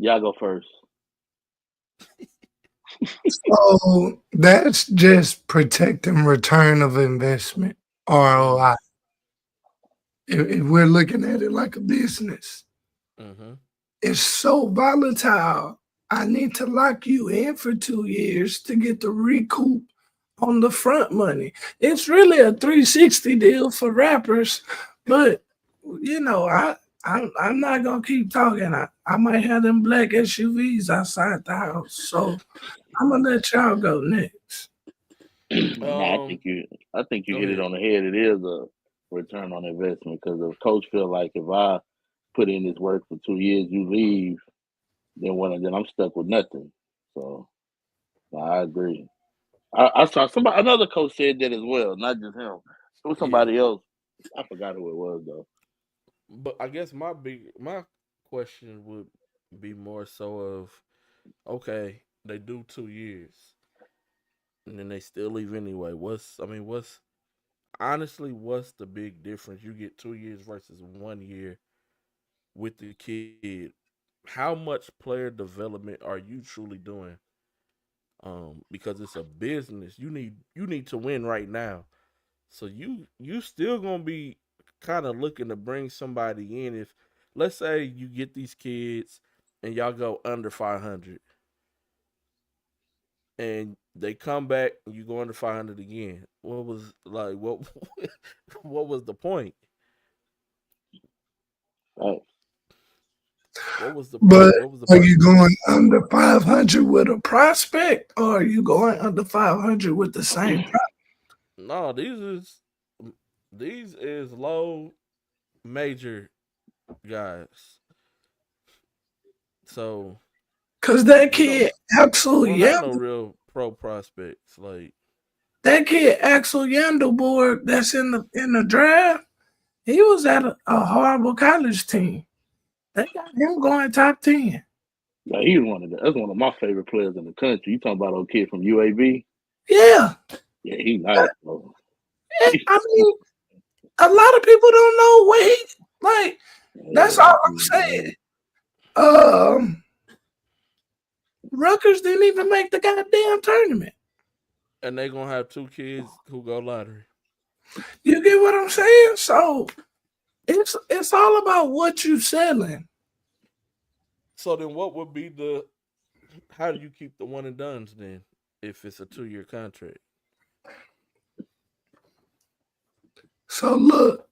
y'all go first. So that's just protecting return of investment, ROI. If we're looking at it like a business, it's so volatile. I need to lock you in for 2 years to get the recoup on the front money. It's really a 360 deal for rappers, but I'm not gonna keep talking. I might have them black SUVs outside the house, so I'm gonna let y'all go next. I think you hit it on the head. It is a return on investment because the coach feel like if I put in this work for 2 years, you leave, then I'm stuck with nothing. So I agree. I saw another coach said that as well, not just him. It was somebody else. I forgot who it was though. But I guess my question would be more so of, okay, they do 2 years, and then they still leave anyway. What's the big difference? You get 2 years versus 1 year with the kid. How much player development are you truly doing? Because it's a business. You need to win right now. So you still gonna be kind of looking to bring somebody in. If let's say you get these kids and y'all go under 500, and they come back and you go under 500 again, what was the point? Right. What was the But what was the are purpose? you going under 500 with a prospect, or are you going under 500 with the same prospect? No, these is low major guys. So, Because that kid Axel we don't have no Yandel, real pro prospects. Like, that kid Axel Yandelborg that's in the draft, he was at a horrible college team. They got him going top 10. Yeah, that's one of my favorite players in the country. You talking about old kid from UAB? Yeah. Yeah, he nice, bro. I mean, a lot of people don't know what he like. That's all I'm saying. Rutgers didn't even make the goddamn tournament. and they gonna have 2 kids who go lottery. You get what I'm saying? So it's all about what you selling. So then, what would be how do you keep the one and dones then if it's a 2-year contract? So look,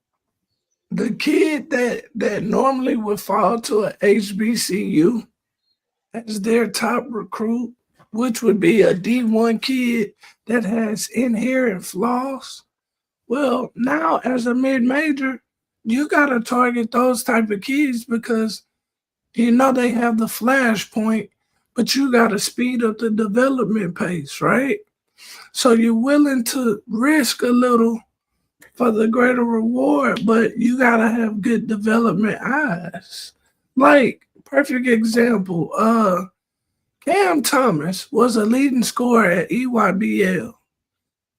the kid that normally would fall to a HBCU as their top recruit, which would be a D1 kid that has inherent flaws. Well, now as a mid-major, you gotta target those type of kids because they have the flashpoint, but you gotta speed up the development pace, right? So you're willing to risk a little for the greater reward, but you gotta have good development eyes. Like, perfect example, Cam Thomas was a leading scorer at EYBL.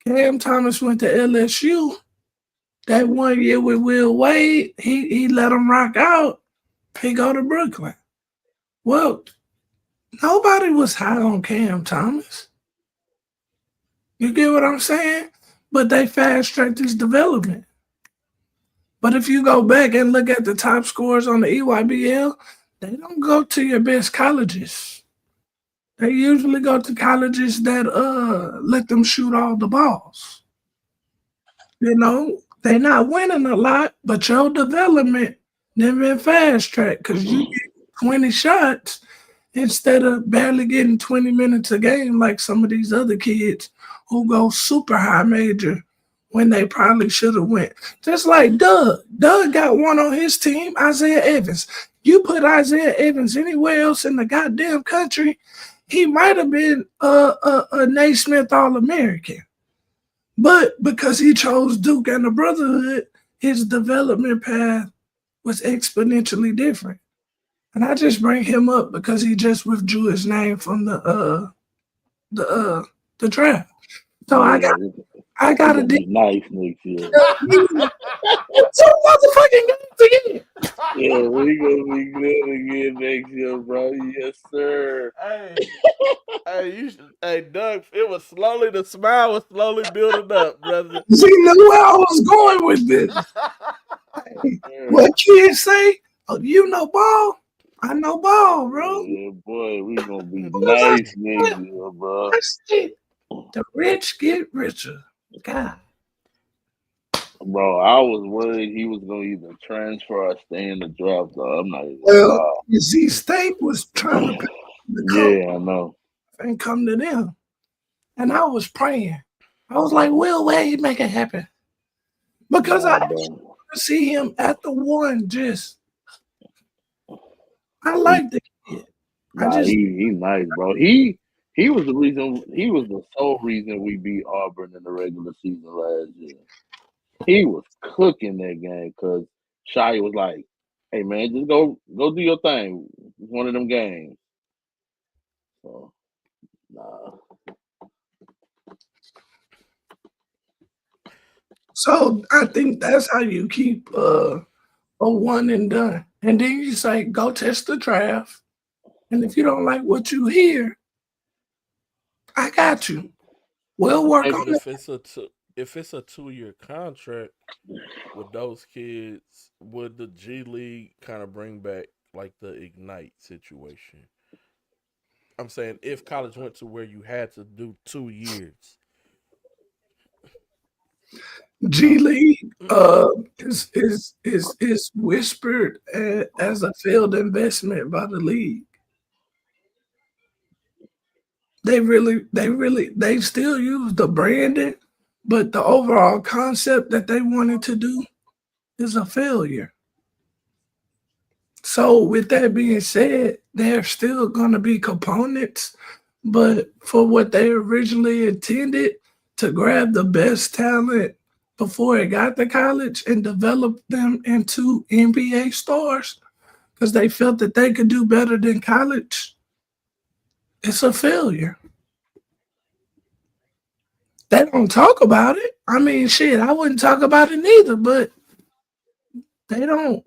Cam Thomas went to LSU. That 1 year with Will Wade, he let him rock out. He go to Brooklyn. Well, nobody was high on Cam Thomas. You get what I'm saying? But they fast-tracked his development. But if you go back and look at the top scorers on the EYBL, they don't go to your best colleges. They usually go to colleges that let them shoot all the balls. You know, they're not winning a lot, but your development never been fast-tracked because you get 20 shots instead of barely getting 20 minutes a game like some of these other kids who go super high major when they probably should have went. Just like Doug. Doug got one on his team, Isaiah Evans. You put Isaiah Evans anywhere else in the goddamn country, he might have been a Naismith All-American. But because he chose Duke and the Brotherhood, his development path was exponentially different. And I just bring him up because he just withdrew his name from the draft. So I gotta be nice next year. So motherfucking games again. Yeah, we gonna be good again next year, bro. Yes, sir. Hey, Doug. The smile was slowly building up, brother. See, knew where I was going with this. What kids say? Oh, you know ball? I know ball, bro. Yeah, boy, we gonna be nice next year, bro. The rich get richer. God. Bro, I was worried he was gonna either transfer or stay in the draft. Though I'm not even. Well, NC State was trying to pick the yeah, I know, and come to them, and I was praying. I was like, "Will Wade make it happen?" Because I want to see him at the one. Just, I like the kid. He nice, bro. He was the reason. He was the sole reason we beat Auburn in the regular season last year. He was cooking that game because Shai was like, "Hey man, just go do your thing. It's one of them games." So, nah. So I think that's how you keep a one and done, and then you say, "Go test the draft," and if you don't like what you hear, I got you. We'll work on it. If it's a 2-year contract with those kids, would the G League kind of bring back like the Ignite situation? I'm saying if college went to where you had to do 2 years. G League is whispered as a failed investment by the league. They still use the branding, but the overall concept that they wanted to do is a failure. So with that being said, there's still going to be components, but for what they originally intended to grab the best talent before it got to college and develop them into NBA stars because they felt that they could do better than college, it's a failure. They don't talk about it. I mean, shit, I wouldn't talk about it neither, but they don't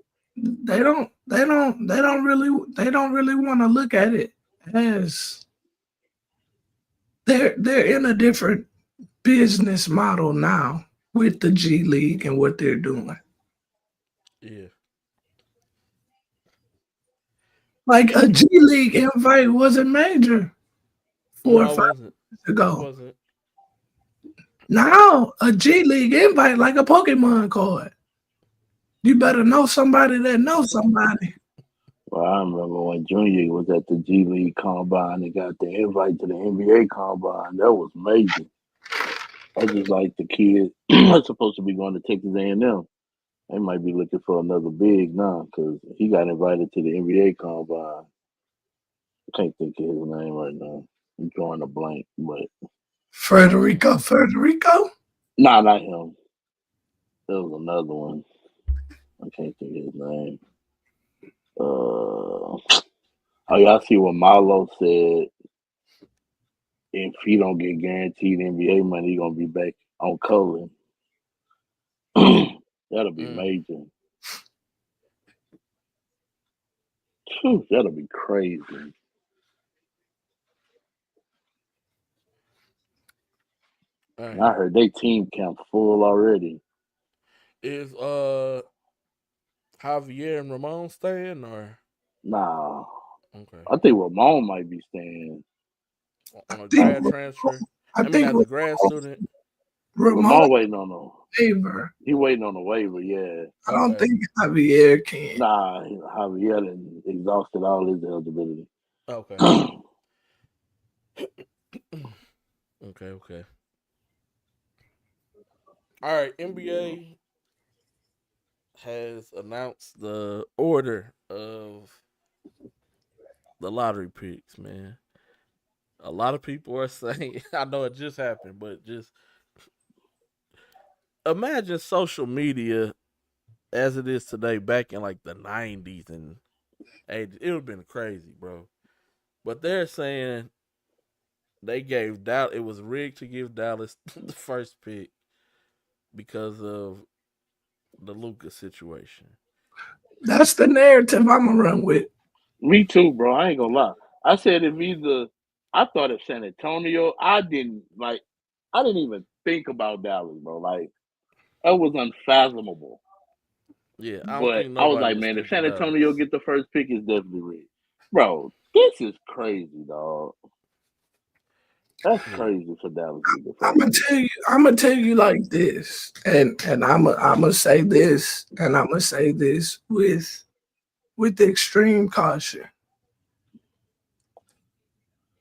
really want to look at it as they're in a different business model now with the G League and what they're doing. Yeah. Like a G League invite wasn't major 4 or 5 years ago. It wasn't. Now a G League invite like a Pokemon card. You better know somebody that knows somebody. Well, I remember when Junior was at the G League Combine and got the invite to the NBA Combine. That was amazing. I just like the kids that's supposed to be going to Texas A&M. They might be looking for another big now because he got invited to the NBA Combine. I can't think of his name right now. I'm drawing a blank, but Federico? Nah, not him. There was another one. I can't think of his name. Oh, y'all see what Marlo said? If he don't get guaranteed NBA money, he gonna be back on color. That'll be major. Phew, that'll be crazy. Right. I heard they team camp full already. Is Javier and Ramon staying or? Nah. Okay. I think Ramon might be staying. On a grad transfer? I mean, as a grad student? Ramon waiting on a waiver. He waiting on a waiver, yeah. I don't think Javier can. Nah, Javier done exhausted all his eligibility. Okay. Okay. All right, NBA has announced the order of the lottery picks, man. A lot of people are saying, I know it just happened, but just imagine social media as it is today back in like the 90s and 80s. It would have been crazy, bro. But they're saying they gave Dallas, it was rigged to give Dallas the first pick because of the Luka situation. That's the narrative I'm gonna run with. Me too, bro. I ain't gonna lie. I said I thought of San Antonio. I didn't even think about Dallas, bro. Like that was unfathomable. Yeah, I don't But think I was nobody like, was man, if thinking San Dallas. Antonio get the first pick, it's definitely rigged. Bro, this is crazy, dog. That's crazy for Dallas to get the first pick. I'm gonna tell you like this, and I'm gonna say this, and I'm gonna say this with extreme caution.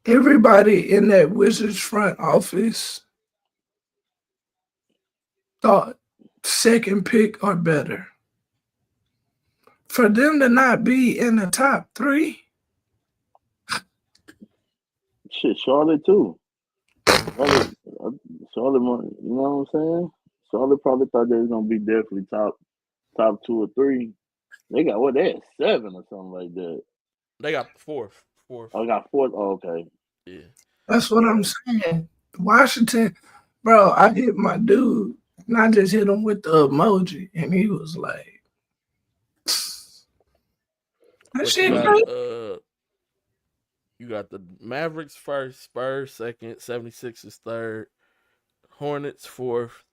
Everybody in that Wizards front office thought second pick or better. For them to not be in the top 3, Shit, Charlotte too. Charlotte, you know what I'm saying? Charlotte probably thought they was gonna be definitely top 2 or 3. They got what? They had 7 or something like that. They got fourth. Oh, they got 4th. Oh, okay. Yeah. That's what I'm saying. Washington, bro, I hit my dude, and I just hit him with the emoji, and he was like, that shit crazy. You got the Mavericks first, Spurs second, 76ers third, Hornets fourth,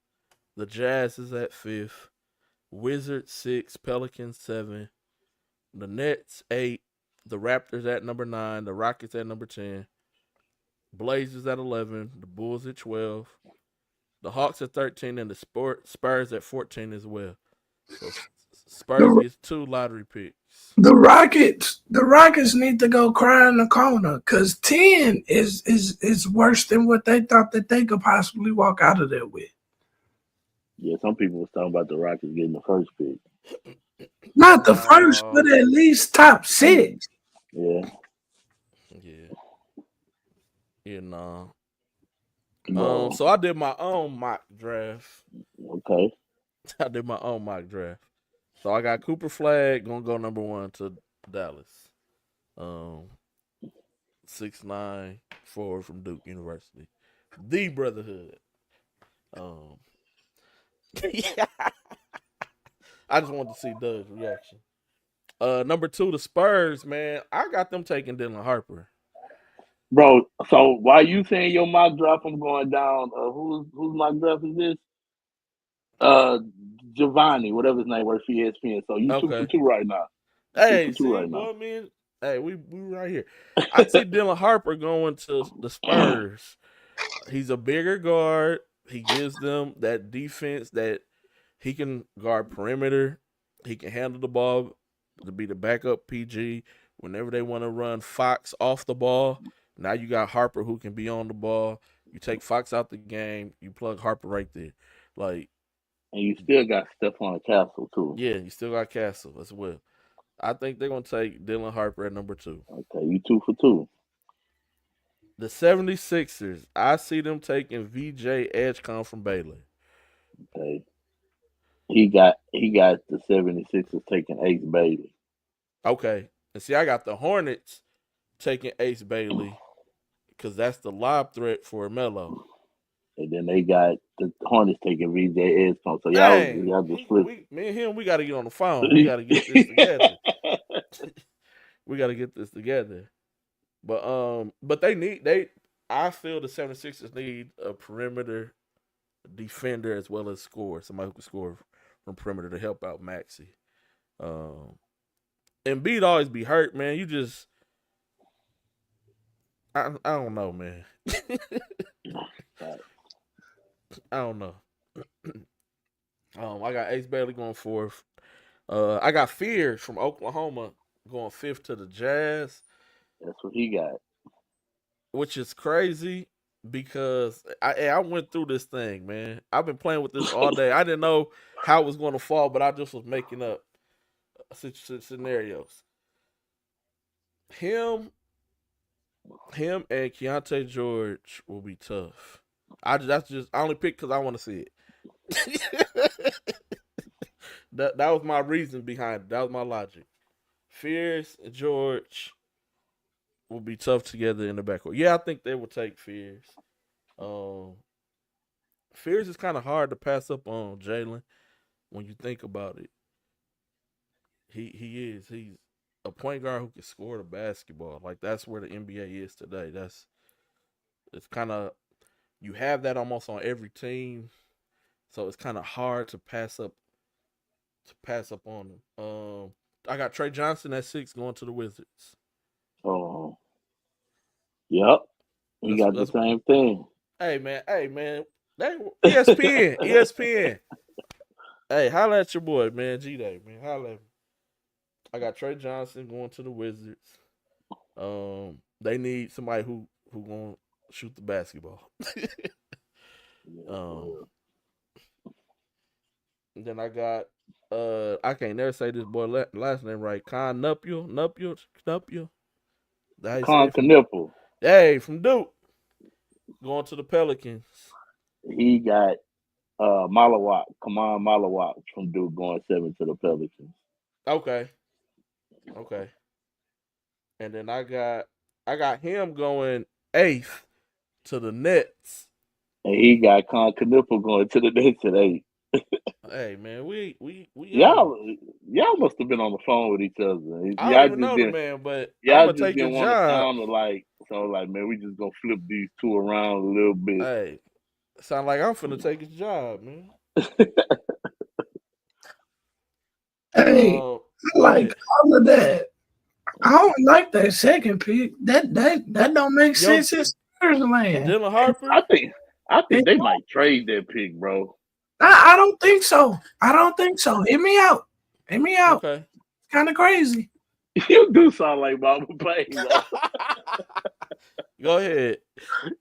the Jazz is at 5th, Wizards 6, Pelicans 7, the Nets 8, the Raptors at number 9, the Rockets at number 10, Blazers at 11, the Bulls at 12, the Hawks at 13, and the Spurs at 14 as well. So Spurs gets 2 lottery picks. The Rockets need to go cry in the corner because 10 is worse than what they thought that they could possibly walk out of there with. Yeah, some people was talking about the Rockets getting the first pick. Not the first, but at least top 6. Yeah. No. So I did my own mock draft. Okay. I did my own mock draft. So I got Cooper Flag gonna go number 1 to Dallas. 6'9" forward from Duke University. The Brotherhood. Yeah. I just wanted to see Doug's reaction. Number 2, the Spurs, man. I got them taking Dylan Harper. Bro, so while you saying your mock draft, I'm going down. Whose mock draft is this? Giovanni, whatever his name works for ESPN. So you 2 for 2 right now. Hey, see, well, man, hey, we right here. I see Dylan Harper going to the Spurs. He's a bigger guard. He gives them that defense that he can guard perimeter. He can handle the ball to be the backup PG whenever they want to run Fox off the ball. Now you got Harper who can be on the ball. You take Fox out the game. You plug Harper right there. And you still got Stephon Castle, too. Yeah, you still got Castle as well. I think they're going to take Dylan Harper at number 2. Okay, you 2 for 2. The 76ers, I see them taking VJ Edgecombe from Baylor. Okay. He got the 76ers taking Ace Bailey. Okay. And see, I got the Hornets taking Ace Bailey because that's the lob threat for Melo. And then they got the Hornets taking VJ Edgecombe. So y'all just flip. Me and him, we got to get on the phone. We got to get this together. We got to get this together. But I feel the 76ers need a perimeter defender as well as somebody who can score from perimeter to help out Maxey. Embiid always be hurt, man. You just I don't know, man. I don't know. I got Ace Bailey going fourth. I got Fears from Oklahoma going fifth to the Jazz. That's what he got. Which is crazy because I went through this thing, man. I've been playing with this all day. I didn't know how it was going to fall, but I just was making up scenarios. Him and Keontae George will be tough. I only picked because I want to see it. that was my reason behind it. That was my logic. Fears and George will be tough together in the backcourt. Yeah, I think they will take Fears. Fears is kind of hard to pass up on, Jalen, when you think about it. He's a point guard who can score the basketball. Like, that's where the NBA is today. It's kind of, you have that almost on every team, so it's kind of hard to pass up on them. I got Trey Johnson at 6 going to the Wizards. Oh, yep. We got the same thing. Hey man. ESPN. Hey, holla at your boy, man. G-Day, man. Holla at me. I got Trey Johnson going to the Wizards. They need somebody who gonna shoot the basketball. Then I got I can't never say this boy last name right. Con Nuptial. Con Knipple. Hey, from Duke. Going to the Pelicans. He got Kaman Malawak from Duke going 7 to the Pelicans. Okay. And then I got him going 8th to the Nets. And he got Con Knipple going to the Nets at 8. Hey man, we y'all must have been on the phone with each other. I don't even know the man, but y'all I'm gonna just take didn't his want job. to sound like man, we just gonna flip these two around a little bit. Hey, sound like I'm finna take his job, man. Hey, like all of that. I don't like that second pick. That don't make sense in Spurs land. Dylan Harper. I think they might trade that pick, bro. I don't think so. Hit me out. Okay. It's kind of crazy. You do sound like Mama Payne. Go ahead.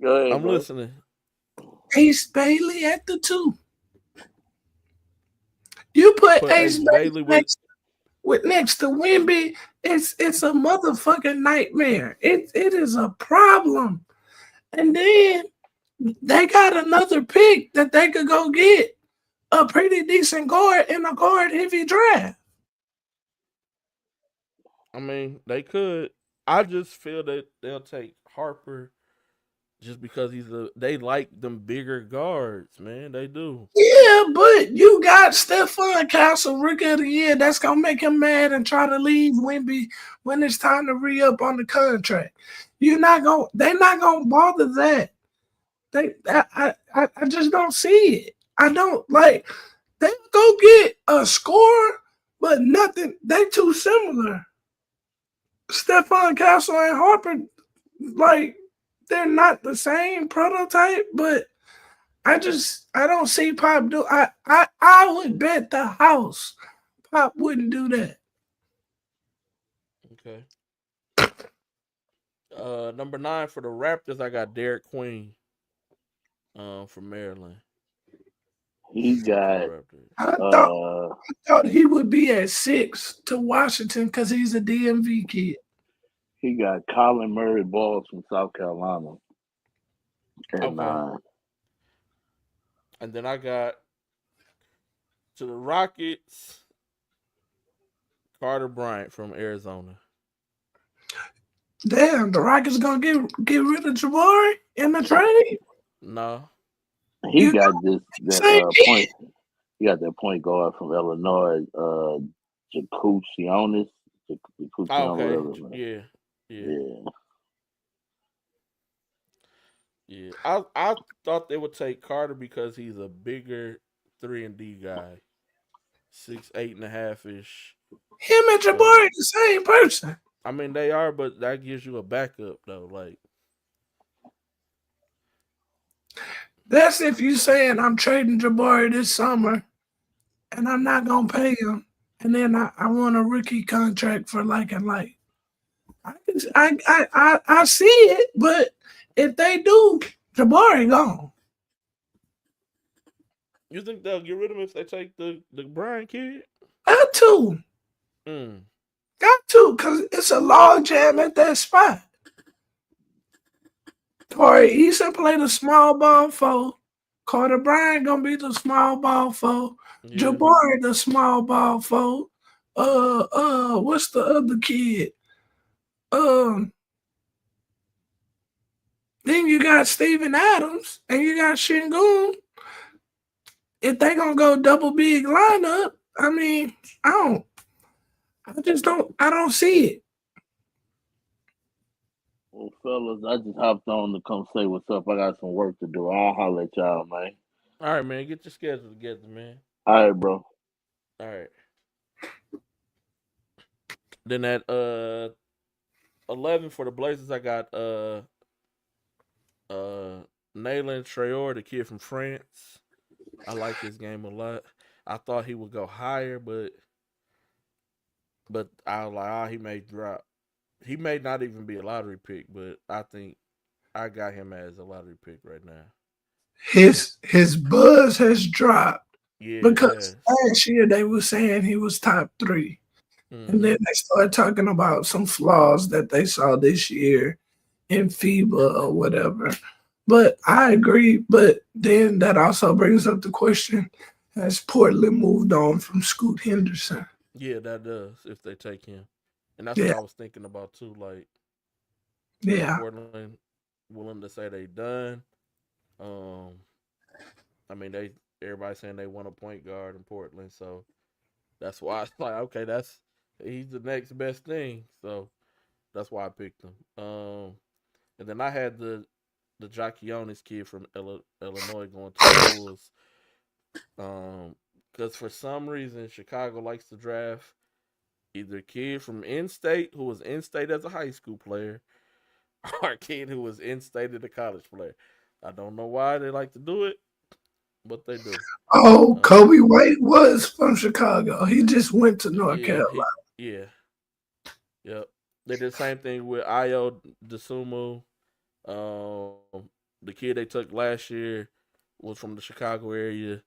I'm listening. Ace Bailey at the 2. You put Ace Bailey next to Wemby. It's a motherfucking nightmare. It is a problem. And then they got another pick that they could go get a pretty decent guard in a guard heavy draft. I mean, they could. I just feel that they'll take Harper just because they like them bigger guards, man. They do. Yeah, but you got Stephon Castle, Rookie of the Year. That's gonna make him mad and try to leave Wemby when it's time to re-up on the contract. They're not gonna bother that. I just don't see it. I don't like. They go get a scorer, but nothing. They too similar. Stephon Castle and Harper, like, they're not the same prototype, but I don't see Pop do. I would bet the house Pop wouldn't do that. Okay. Number 9 for the Raptors, I got Derek Queen. From Maryland. He got. I thought he would be at 6 to Washington because he's a DMV kid. He got Colin Murray Balls from South Carolina. Okay. And then I got To the Rockets, Carter Bryant from Arizona. Damn, the Rockets gonna get rid of Jabari in the trade? No. He You got know, that same point. He got that point guard from Illinois, Jakucionis. Okay. Whatever. Yeah. Yeah. I thought they would take Carter because he's a bigger 3-and-D guy. 6'8.5" ish. him and Jabari the same person. I mean they are, but that gives you a backup though. Like That's if you saying I'm trading Jabari this summer and I'm not gonna pay him, and then I want a rookie contract for like and like. I see it, but if they do, Jabari gone. you think they'll get rid of him if they take the Bryant kid? Got to, Mm. because it's a log jam at that spot. Torrey Eason played a small ball four. Carter Bryant gonna be the small ball four. Yeah. Jabari the small ball four. What's the other kid? Then you got Steven Adams and you got Şengün. If they gonna go double big lineup, I mean, I don't see it. Well, fellas, I just hopped on to come say what's up. I got some work to do. I'll holler at y'all, man. All right, man. Get your schedule together, man. All right, bro. All right. Then at 11 for the Blazers, I got Nayland Traore, the kid from France. I like his game a lot. I thought he would go higher, but I was like, he may drop. He may not even be a lottery pick, but I think I got him as a lottery pick right now. His buzz has dropped. Yeah, because last year they were saying he was top 3. Mm-hmm. And then they started talking about some flaws that they saw this year in FIBA or whatever. But I agree. But then that also brings up the question, has Portland moved on from Scoot Henderson? Yeah, that does, if they take him. And that's what I was thinking about too. Like, Portland willing to say they done. I mean, everybody's saying they want a point guard in Portland, so that's why it's like, okay, he's the next best thing. So that's why I picked him. And then I had the Jakucionis kid from Illinois going to the Bulls. Because for some reason Chicago likes to draft either a kid from in-state who was in-state as a high school player, or a kid who was in-state as a college player. I don't know why they like to do it, but they do. Oh, Kobe White was from Chicago. He just went to North Carolina. Yep. They did the same thing with Ayo Dosunmu. The kid they took last year was from the Chicago area.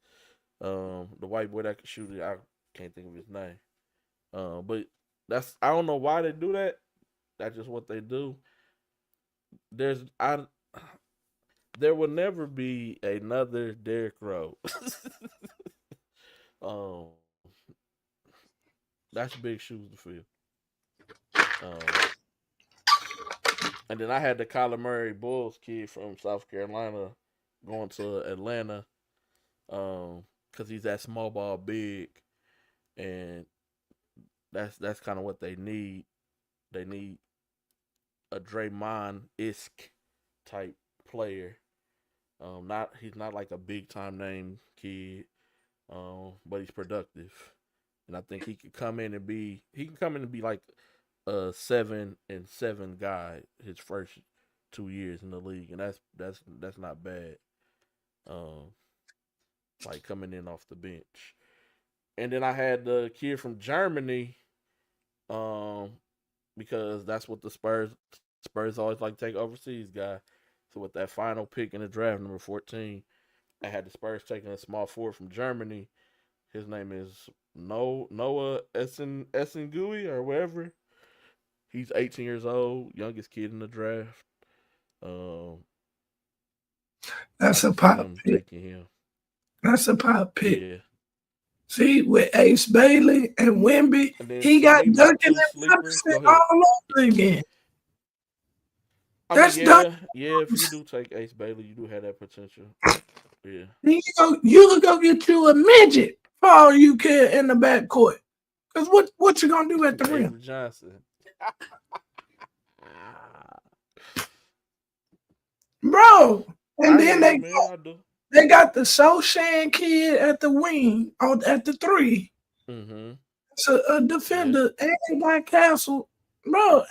The white boy that could shoot it, I can't think of his name. But I don't know why they do that. That's just what they do. There will never be another Derrick Rose. That's big shoes to fill. And then I had the Kyler Murray Bulls kid from South Carolina going to Atlanta, because he's that small ball big, and that's kind of what they need. They need a Draymond-esque type player. He's not like a big time name kid, but he's productive, and I think he could come in and be like a 7-7 guy his first 2 years in the league, and that's not bad. Like coming in off the bench. And then I had the kid from Germany, because that's what the Spurs always like to take overseas guy. So with that final pick in the draft, number 14, I had the Spurs taking a small forward from Germany. His name is Noah Essengui or whatever. He's 18 years old, youngest kid in the draft. That's a pop pick. Taking him. That's a pop pick. Yeah. See, with Ace Bailey and Wemby, And then he for got me, my Duncan two and sleepers. Go Robinson ahead. all over again. I That's mean, Duncan. yeah. If you do take Ace Bailey, you do have that potential. Yeah. You could go get you a midget for all you care in the backcourt. Because what you gonna do at the rim? Avery Johnson. Bro. And I then hear you, man. I do. they got the Soshan kid at the wing, at the 3. Mm-hmm. It's a defender, and Black Castle. Bro,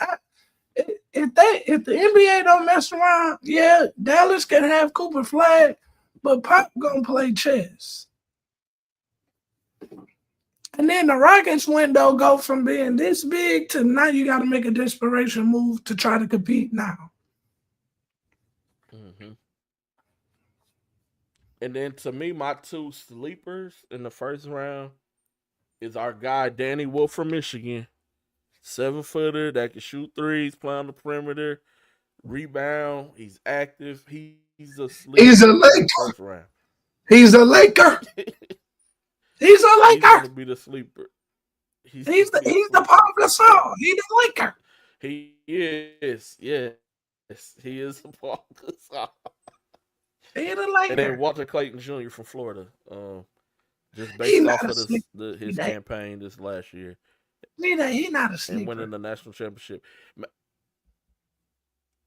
if the NBA don't mess around, yeah, Dallas can have Cooper Flag, but Pop gonna play chess. And then the Rockets window go from being this big to now you got to make a desperation move to try to compete now. Mm-hmm. And then to me, my two sleepers in the first round is our guy Danny Wolf from Michigan, 7-footer that can shoot threes, play on the perimeter, rebound. He's active. He's a sleeper. He's a in the Laker. first round. He's a Laker. He's a He's Laker. gonna be the sleeper. He's the Paul Gasol. He's the Laker. He is. Yes, he is the Paul Gasol. He's the Laker. And then Walter Clayton Jr. from Florida. Just based off of his campaign this last year. He's not a sleeper. And winning the national championship.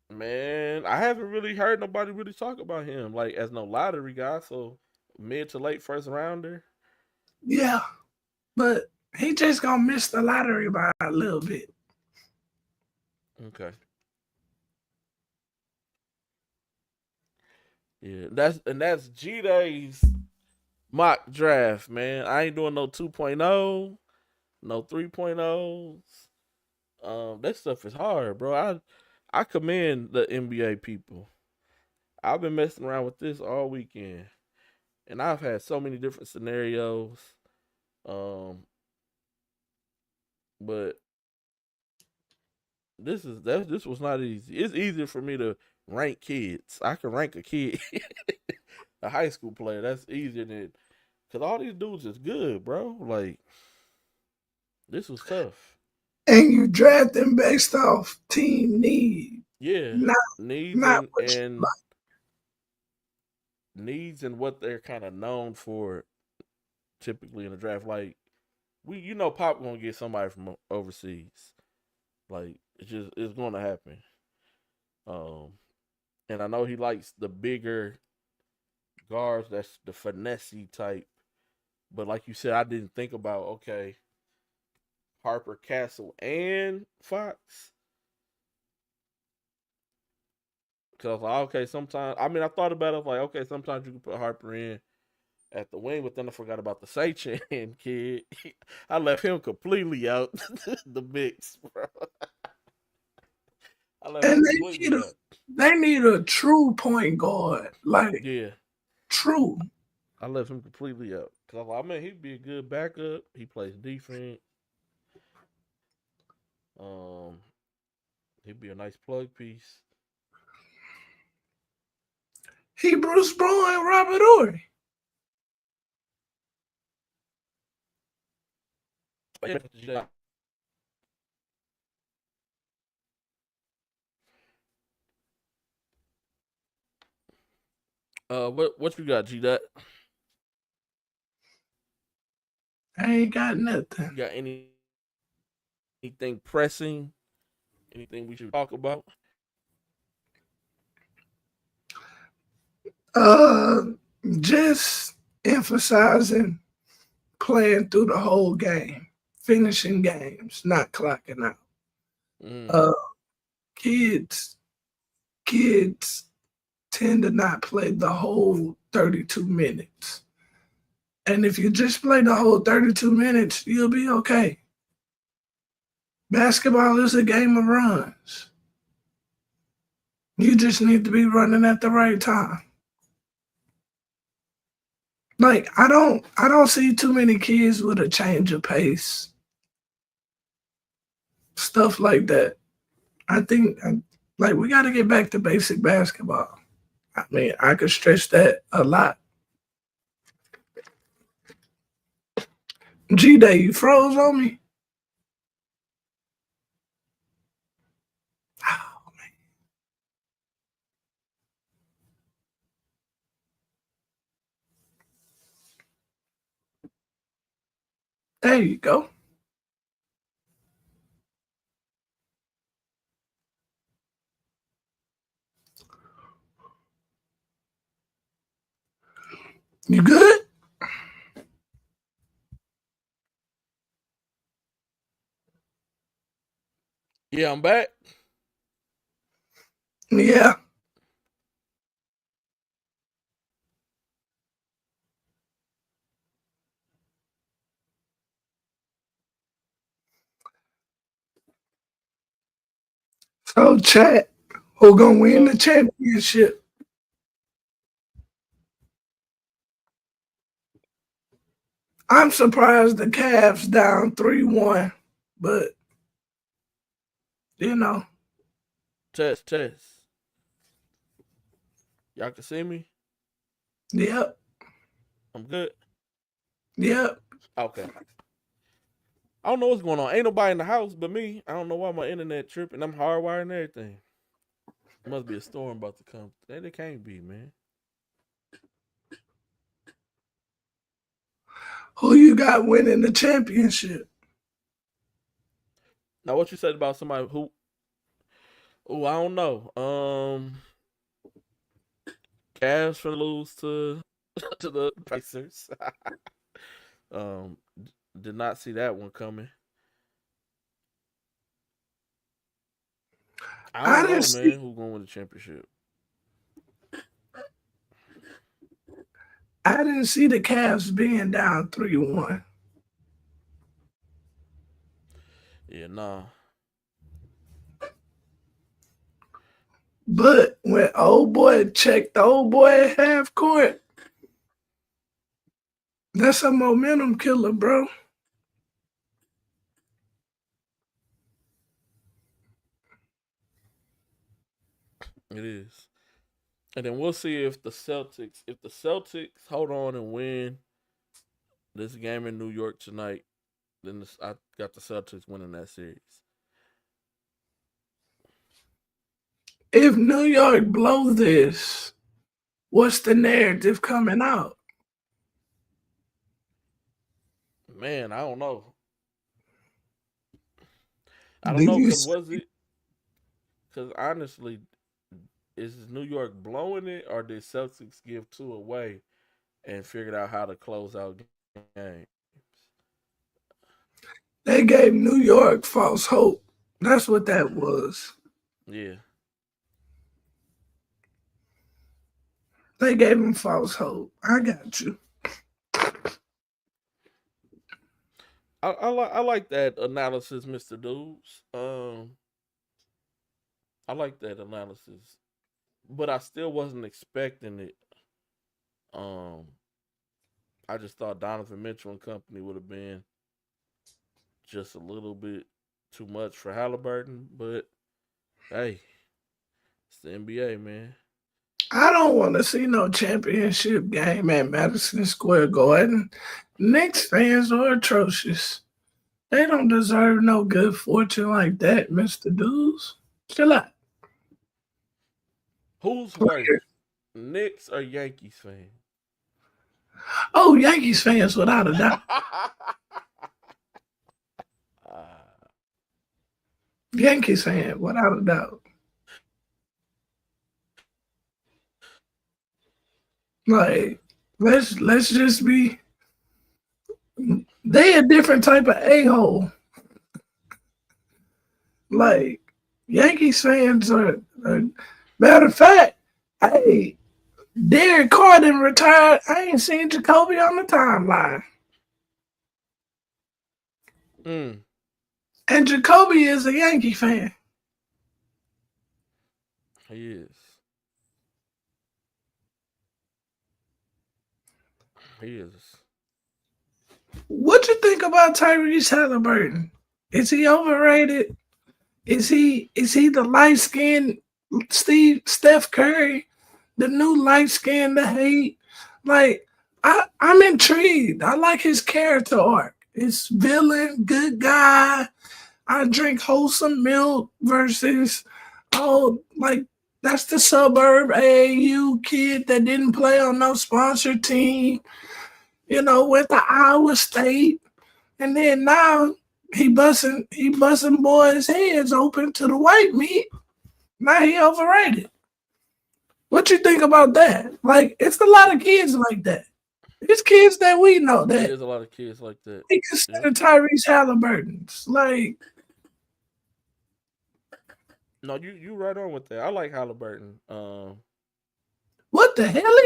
Man, I haven't really heard nobody really talk about him like as no lottery guy. So mid to late first rounder. Yeah, but he just gonna miss the lottery by a little bit. Okay. Yeah, that's G-Day's mock draft, man. I ain't doing no 2.0, no 3.0s. That stuff is hard, bro. I commend the NBA people. I've been messing around with this all weekend. And I've had so many different scenarios. But this was not easy. It's easier for me to rank kids. I can rank a kid, a high school player. That's easier than because all these dudes is good, bro. Like this was tough. And you draft them based off team need. Yeah, needs and what they're kind of known for. Typically in the draft, like Pop gonna get somebody from overseas. Like it's gonna happen. And I know he likes the bigger guards. That's the finesse type. But like you said, I didn't think about Harper, Castle, and Fox. Because I was like, okay, sometimes I thought about it. I was like, okay, sometimes you can put Harper in at the wing, but then I forgot about the Sachin kid. I left him completely out the mix, bro. And they need a true point guard. Like, true. I left him completely out. Because I thought, he'd be a good backup. He plays defense. He'd be a nice plug piece. He Bruce Brown and Robert Horry. What you got, G-Dot? I ain't got nothing. You got anything pressing? Anything we should talk about? Just emphasizing playing through the whole game, finishing games, not clocking out. Kids tend to not play the whole 32 minutes. And if you just play the whole 32 minutes, you'll be okay. Basketball is a game of runs. You just need to be running at the right time. Like, I don't see too many kids with a change of pace. Stuff like that. I think, we got to get back to basic basketball. I could stress that a lot. G-Day, you froze on me? Oh, man. There you go. You good? Yeah, I'm back. Yeah. So, chat, who gonna win the championship? I'm surprised the Cavs down 3-1, but you know, Test. Y'all can see me? yep, I'm good. yep. Okay. I don't know what's going on. Ain't nobody in the house but me. I don't know why my internet tripping. I'm hardwired and everything. Must be a storm about to come. It can't be, man. Who you got winning the championship? Now, what you said about somebody who? Oh, I don't know. Cavs for lose to to the Pacers. Did not see that one coming. I don't know, man. Who's going to win the championship? I didn't see the Cavs being down 3-1. Yeah, nah. But when old boy checked the old boy at half court, that's a momentum killer, bro. It is. And then we'll see if the Celtics hold on and win this game in New York tonight, then I got the Celtics winning that series. If New York blows this, what's the narrative coming out? Man, I don't know. I don't know because honestly, is New York blowing it or did Celtics give 2 away and figured out how to close out games? They gave New York false hope. That's what that was. Yeah. They gave him false hope. I got you. I like that analysis, Mr. Dudes. I like that analysis, but I still wasn't expecting it. I just thought Donovan Mitchell and company would have been just a little bit too much for Halliburton, but hey, it's the NBA, man. I don't want to see no championship game at Madison Square Garden. Knicks fans are atrocious. They don't deserve no good fortune like that, Mr. Dudes. Chill out. Who's worse, Knicks or Yankees fans? Oh, Yankees fans, without a doubt. Yankees fan, without a doubt. Like, let's just be. They a different type of a-hole. Like, Yankees fans are matter of fact, hey, Derek Carr didn't retire. I ain't seen Jacoby on the timeline. And Jacoby is a Yankee fan. He is. He is. What you think about Tyrese Halliburton? Is he overrated? Is he the light-skinned Steph Curry, the new light-skinned the hate? Like, I'm intrigued. I like his character arc. It's villain, good guy. I drink wholesome milk versus like that's the suburb AAU kid that didn't play on no sponsor team. Went to Iowa State, and then now he busting boys' heads open to the white meat. Now he overrated. What you think about that? Like, it's a lot of kids like that. It's kids that we know that. There's a lot of kids like that. He consider Tyrese Halliburton's. Like, no, you right on with that. I like Halliburton. What the hell?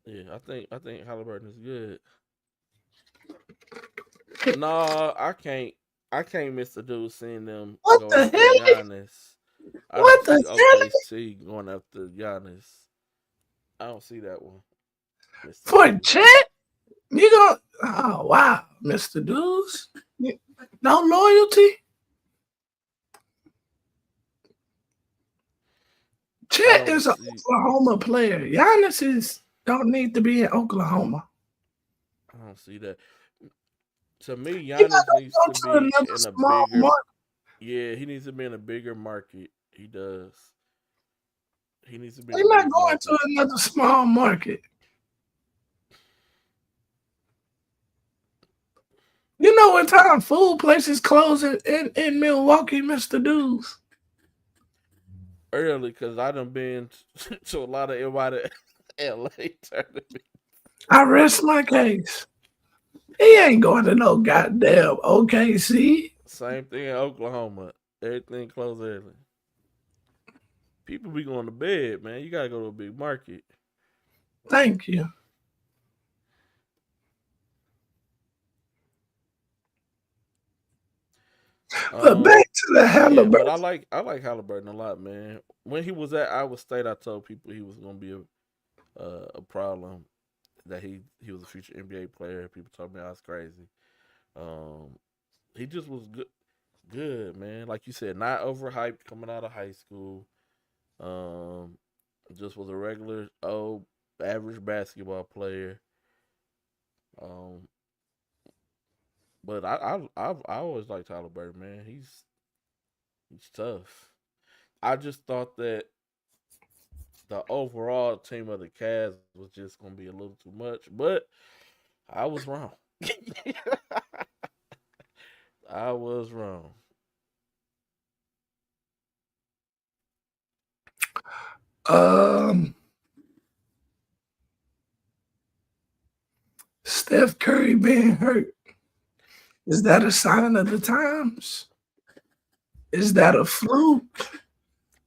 Yeah, I think Halliburton is good. No, I can't miss the dude seeing them What go the after hell? Giannis. What the hell? OKC going after Giannis. I don't see that one. For Chet? You go, oh wow, Mr. Dudes. No loyalty? Chet is an Oklahoma player. Giannis don't need to be in Oklahoma. I don't see that. To me, Giannis needs to be in a bigger market. Yeah, he needs to be in a bigger market. He does. He needs to be. He's not going to another small market. You know what time food places closing in Milwaukee, Mr. Dudes? Early, because I done been to a lot of everybody LA tournaments. I rest my case. He ain't going to no goddamn OKC. Same thing in Oklahoma. Everything closed early. People be going to bed, man. You gotta go to a big market. Thank you. But back to the Halliburton. Yeah, but I like Halliburton a lot, man. When he was at Iowa State, I told people he was gonna be a problem. That he was a future NBA player. People told me I was crazy. He just was good, man. Like you said, not overhyped coming out of high school. Just was a regular old average basketball player. But I always liked Halliburton, man. He's tough. I just thought that the overall team of the Cavs was just gonna be a little too much, but I was wrong. I was wrong. Steph Curry being hurt. Is that a sign of the times? Is that a fluke?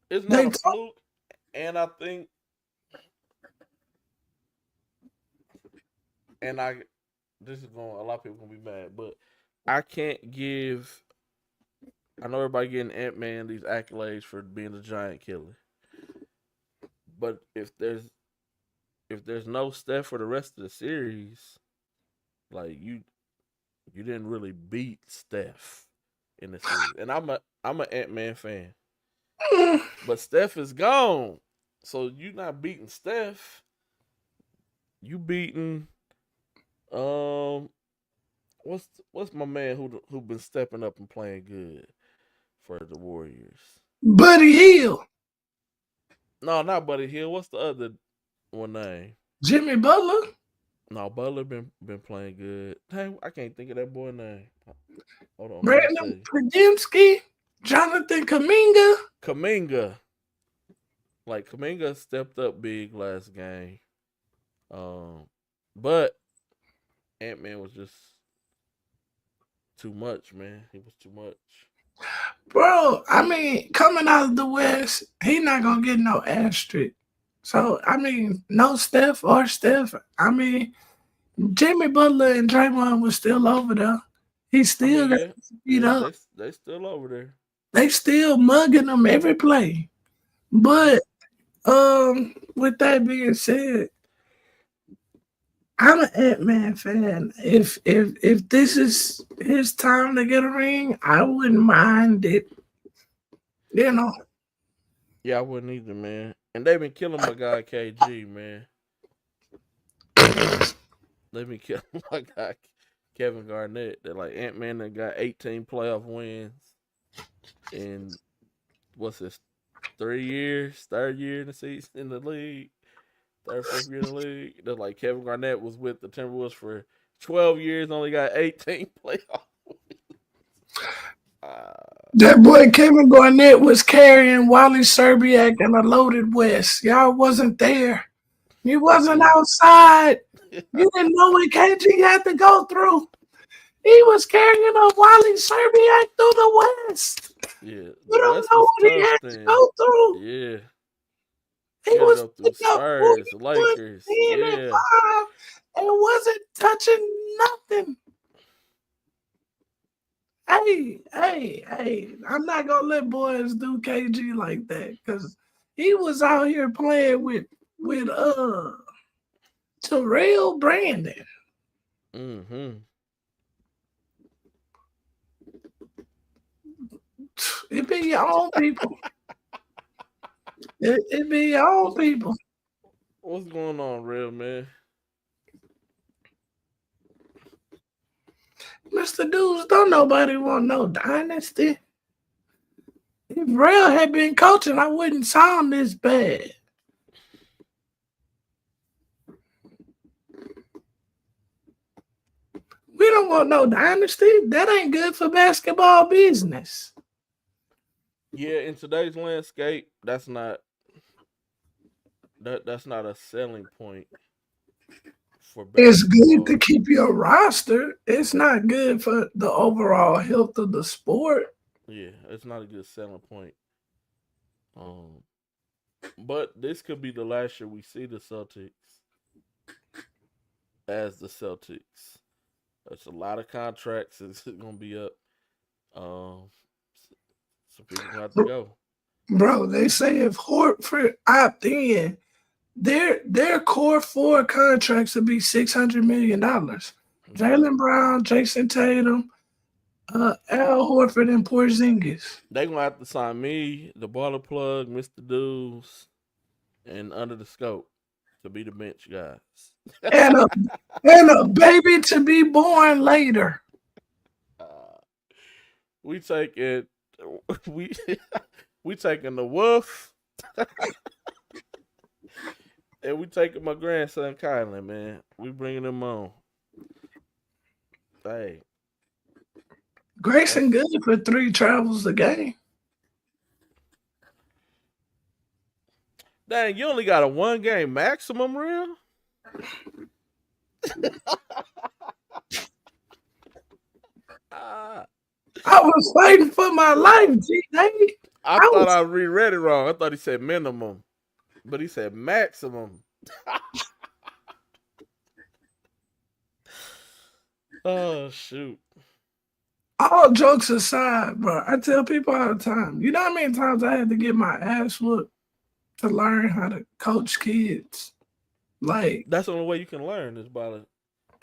It's not a fluke, and I think, this is going. A lot of people gonna be mad, but I can't give. I know everybody getting Ant-Man these accolades for being a giant killer, but if there's no Steph for the rest of the series, like you didn't really beat Steph in the series. And I'm an Ant-Man fan. But Steph is gone. So you're not beating Steph. You beating what's my man who been stepping up and playing good for the Warriors? Buddy Hield. No, not Buddy Hield. What's the other one name? Jimmy Butler. No, Butler been playing good. Dang, I can't think of that boy name. Hold on. Brandon Podimski, Jonathan Kuminga. Like Kuminga stepped up big last game. But Ant-Man was just too much, man. He was too much. Bro, I mean, coming out of the West, he not gonna get no asterisk. So, I mean, no Steph or Steph. I mean, Jimmy Butler and Draymond was still over there. He still got beat up. They still over there. They still mugging them every play. But with that being said, I'm an Ant-Man fan. If this is his time to get a ring, I wouldn't mind it. You know. Yeah, I wouldn't either, man. And they've been killing my guy KG, man. They've been killing my guy. Kevin Garnett. That like Ant-Man that got 18 playoff wins in what's this, 3 years, third year in the season in the league, third, fourth year in the league. That like Kevin Garnett was with the Timberwolves for 12 years, only got 18 playoff wins. That boy Kevin Garnett was carrying Wally Serbiak in a loaded West. Y'all wasn't there. You wasn't outside. You didn't know what KG had to go through. He was carrying a Wally Serbiak through the West. Yeah, you don't West know was what he tough had to then. go through. Yeah, He was go through Spurs, Lakers. 10 and Yeah, 5 and wasn't touching nothing. Hey, I'm not gonna let boys do KG like that because he was out here playing with Terrell Brandon. mm-hmm. It be your own people. It be your own people. What's going on, real man? Mr. Dudes, don't nobody want no dynasty. If Rail had been coaching, I wouldn't sound this bad. We don't want no dynasty. That ain't good for basketball business. Yeah, in today's landscape, that's not a selling point for basketball. It's good to keep your roster. It's not good for the overall health of the sport. Yeah, it's not a good selling point. But this could be the last year we see the Celtics as the Celtics. There's a lot of contracts that's gonna be up. So people have to go. Bro, they say if Horford opt in, their core 4 contracts will be $600 million. Jaylen Brown, Jason Tatum, Al Horford, and Porzingis. They're gonna have to sign me, the baller plug, Mr. Dudes, and under the scope to be the bench guys. and a baby to be born later. We taking the Wolf. And we taking my grandson Kylan, man. We bringing him on. Hey. Grayson good for 3 travels a game. Dang, you only got a 1 game maximum, real? I was fighting for my life, G. I thought I reread it wrong. I thought he said minimum, but he said maximum. Oh, shoot. All jokes aside, bro, I tell people all the time, you know how many times I had to get my ass whooped to learn how to coach kids? Like, that's the only way you can learn is by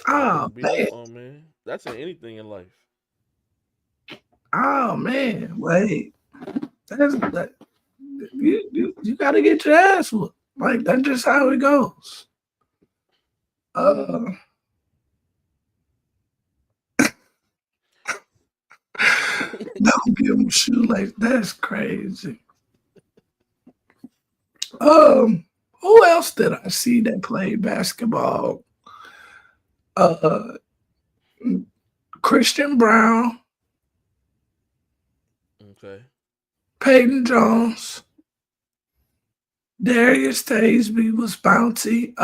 man. That's in anything in life. Oh man, wait. You gotta get your ass whooped. Like, that's just how it goes. Don't give them shoelace. That's crazy. Who else did I see that played basketball? Christian Brown. Okay. Peyton Jones. Darius Tasby was bouncy.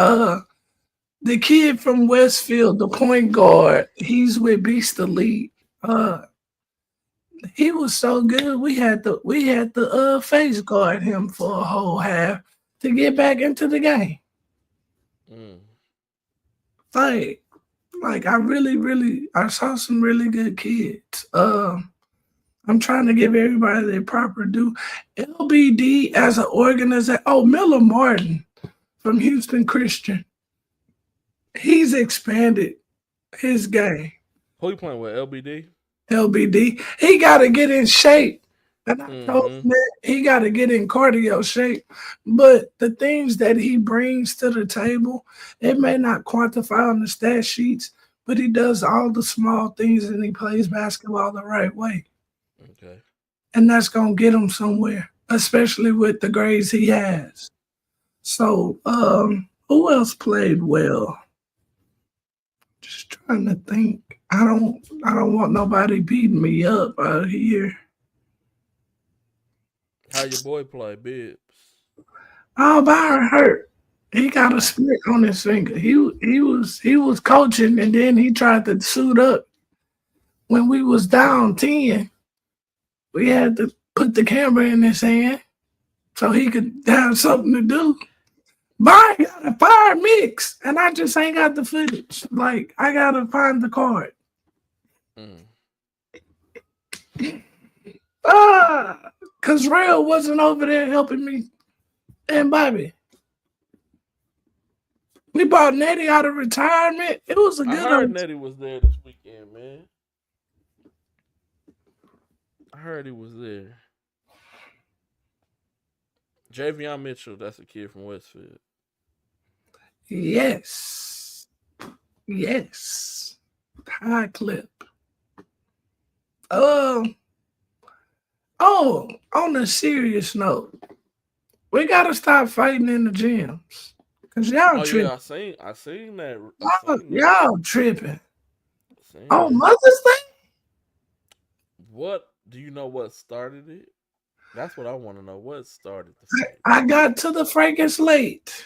The kid from Westfield, the point guard, he's with Beast Elite. He was so good. We had to face guard him for a whole half to get back into the game. Like I saw some really good kids. I'm trying to give everybody their proper due. LBD as an organization. Oh, Miller Martin from Houston Christian. He's expanded his game. Who you playing with, LBD? LBD. He got to get in shape. And I told him that he got to get in cardio shape. But the things that he brings to the table, it may not quantify on the stat sheets, but he does all the small things and he plays basketball the right way. Okay. And that's going to get him somewhere, especially with the grades he has. So, who else played well? Just trying to think. I don't want nobody beating me up out here. How your boy play, Bibbs? Oh, Byron hurt. He got a split on his finger. He was coaching and then he tried to suit up. When we was down 10, we had to put the camera in his hand so he could have something to do. Byron got a fire mix, and I just ain't got the footage. Like, I gotta find the card. Cause Rail wasn't over there helping me and Bobby. We bought Nettie out of retirement. It was a good. I heard Nettie was there this weekend, man. I heard he was there. Javion Mitchell, that's a kid from Westfield. Yes. High clip. On a serious note, we gotta stop fighting in the gyms. Cause y'all tripping. Yeah, I seen that. Y'all tripping. Oh, Mother's Day? What do you know what started it? That's what I want to know. What started the fight? I got to the fracas late.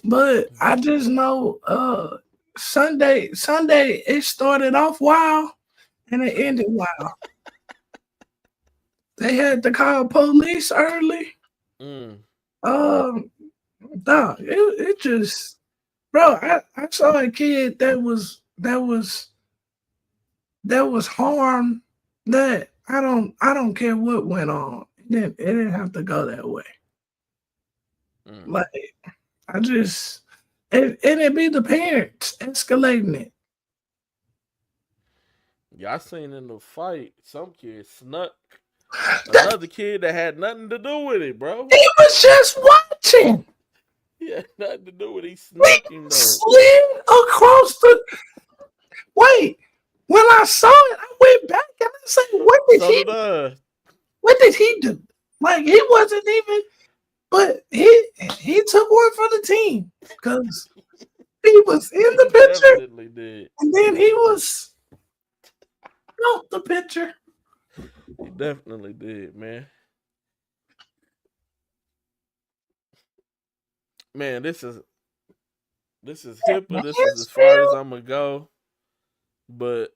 But I just know Sunday it started off wild and it ended wild. They had to call police early. It just, bro, I saw a kid that was harmed that I don't care what went on. It didn't have to go that way. Like, I just, and it be the parents escalating it. Yeah, I seen in the fight, some kid snuck another kid that had nothing to do with it, bro. He was just watching. He had nothing to do with it. He snuck him, though. Slid across the... Wait, when I saw it, I went back and I said, what did he do? Like, he wasn't even... But he took one for the team because he was in the picture. Definitely did. And then he was out the picture. He definitely did, man. Man, this is HIPAA. This is as far as I'm gonna go. But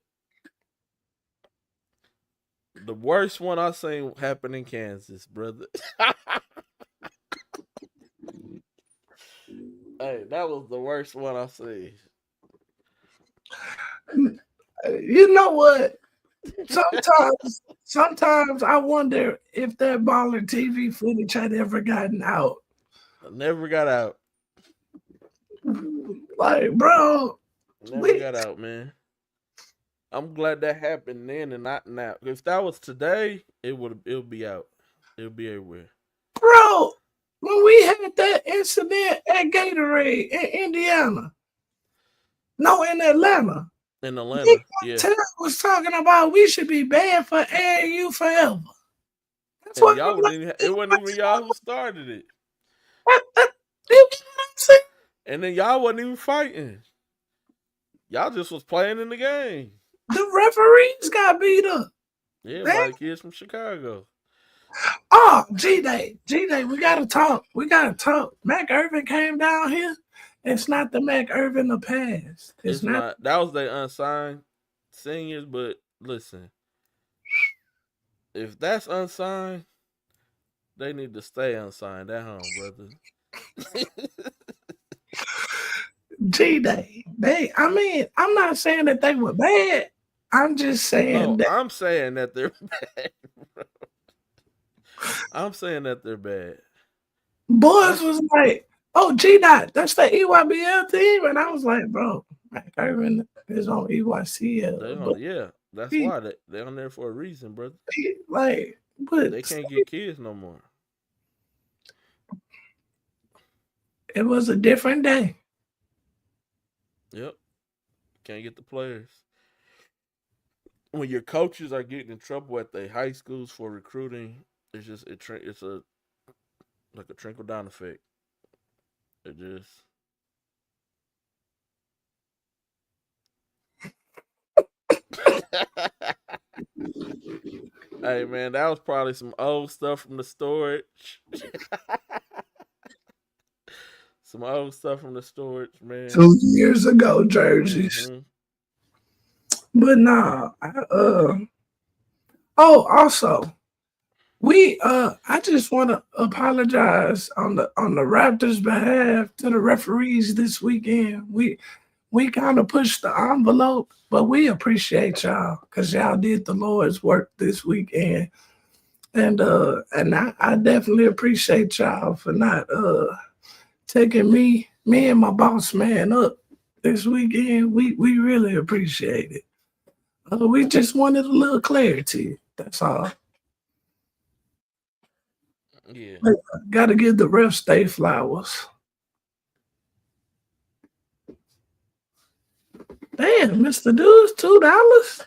the worst one I seen happened in Kansas, brother. Hey, that was the worst one I seen. You know what? Sometimes I wonder if that baller TV footage had ever gotten out. It never got out. Like, bro, never got out, man. I'm glad that happened then and not now. If that was today, it'll be out. It'll be everywhere. Bro, when we had that incident at Gatorade in Indiana, no, in Atlanta. In Atlanta, yeah. Ted was talking about we should be banned for AAU forever. That's what y'all it wasn't even y'all who started it. You get what I'm saying? And then y'all wasn't even fighting. Y'all just was playing in the game. The referees got beat up. Yeah, by the kids from Chicago. Oh, G-Day, we gotta talk. Mac Irvin came down here. It's not the Mac Irvin of past. It's not. That was their unsigned seniors, but listen. If that's unsigned, they need to stay unsigned at home, brother. G-Day. I'm not saying that they were bad. I'm just saying that. I'm saying that they're bad, bro. I'm saying that they're bad. Boys was like, oh, G-Dot, that's the EYBL team. And I was like, bro, Mac Irvin is on EYCL. Yeah, that's why they're on there for a reason, brother. Like, but they can't get kids no more. It was a different day. Yep. can't get the players. When your coaches are getting in trouble at their high schools for recruiting, it's just it's a like a trickle down effect. It just Hey man, that was probably some old stuff from the storage. Some old stuff from the storage, man. 2 years ago, jerseys. Mm-hmm. But nah, also, I just want to apologize on the Raptors' behalf to the referees this weekend. We kind of pushed the envelope, but we appreciate y'all because y'all did the Lord's work this weekend. And I definitely appreciate y'all for not taking me and my boss man up this weekend. We really appreciate it. We just wanted a little clarity. That's all. Yeah. Got to give the refs their flowers. Damn, Mr. Dudes, $2.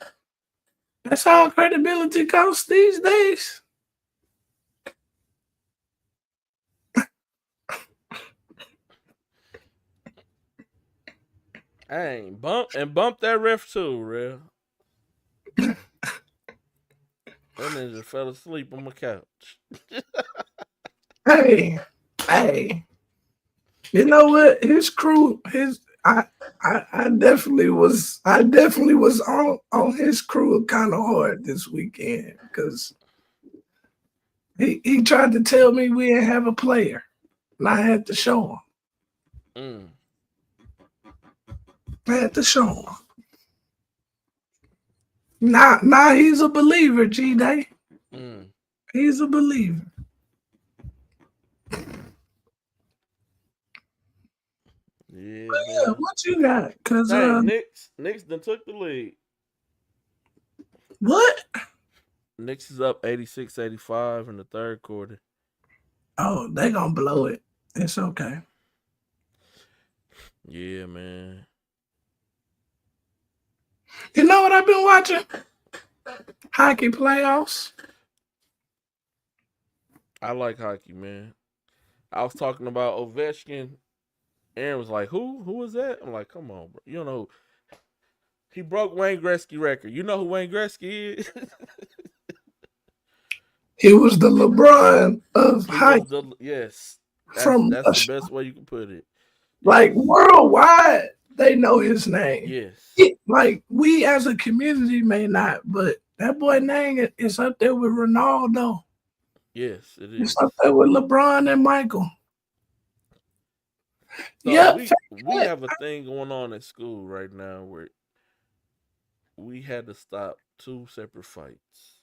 That's all credibility costs these days. Hey, bump that ref too, real. That ninja fell asleep on my couch. Hey, you know what? His crew, I definitely was on his crew kind of hard this weekend because he tried to tell me we didn't have a player, and I had to show him. I had to show him. Now he's a believer, G-Day. He's a believer. Yeah, what you got? Cause Knicks done took the lead. What? Knicks is up 86-85 in the third quarter. Oh, they gonna blow it. It's okay. Yeah, man. You know what I've been watching? Hockey playoffs. I like hockey, man. I was talking about Ovechkin. Aaron was like, who was that? I'm like, come on, bro. You don't know. He broke Wayne Gretzky record. You know who Wayne Gretzky is? He was the LeBron of hockey. Yes. That's the best way you can put it. Like worldwide, they know his name. Yes. Like we as a community may not, but that boy name is up there with Ronaldo. Yes, it is. It's up there with LeBron and Michael. So yeah, we have a thing going on at school right now where we had to stop 2 separate fights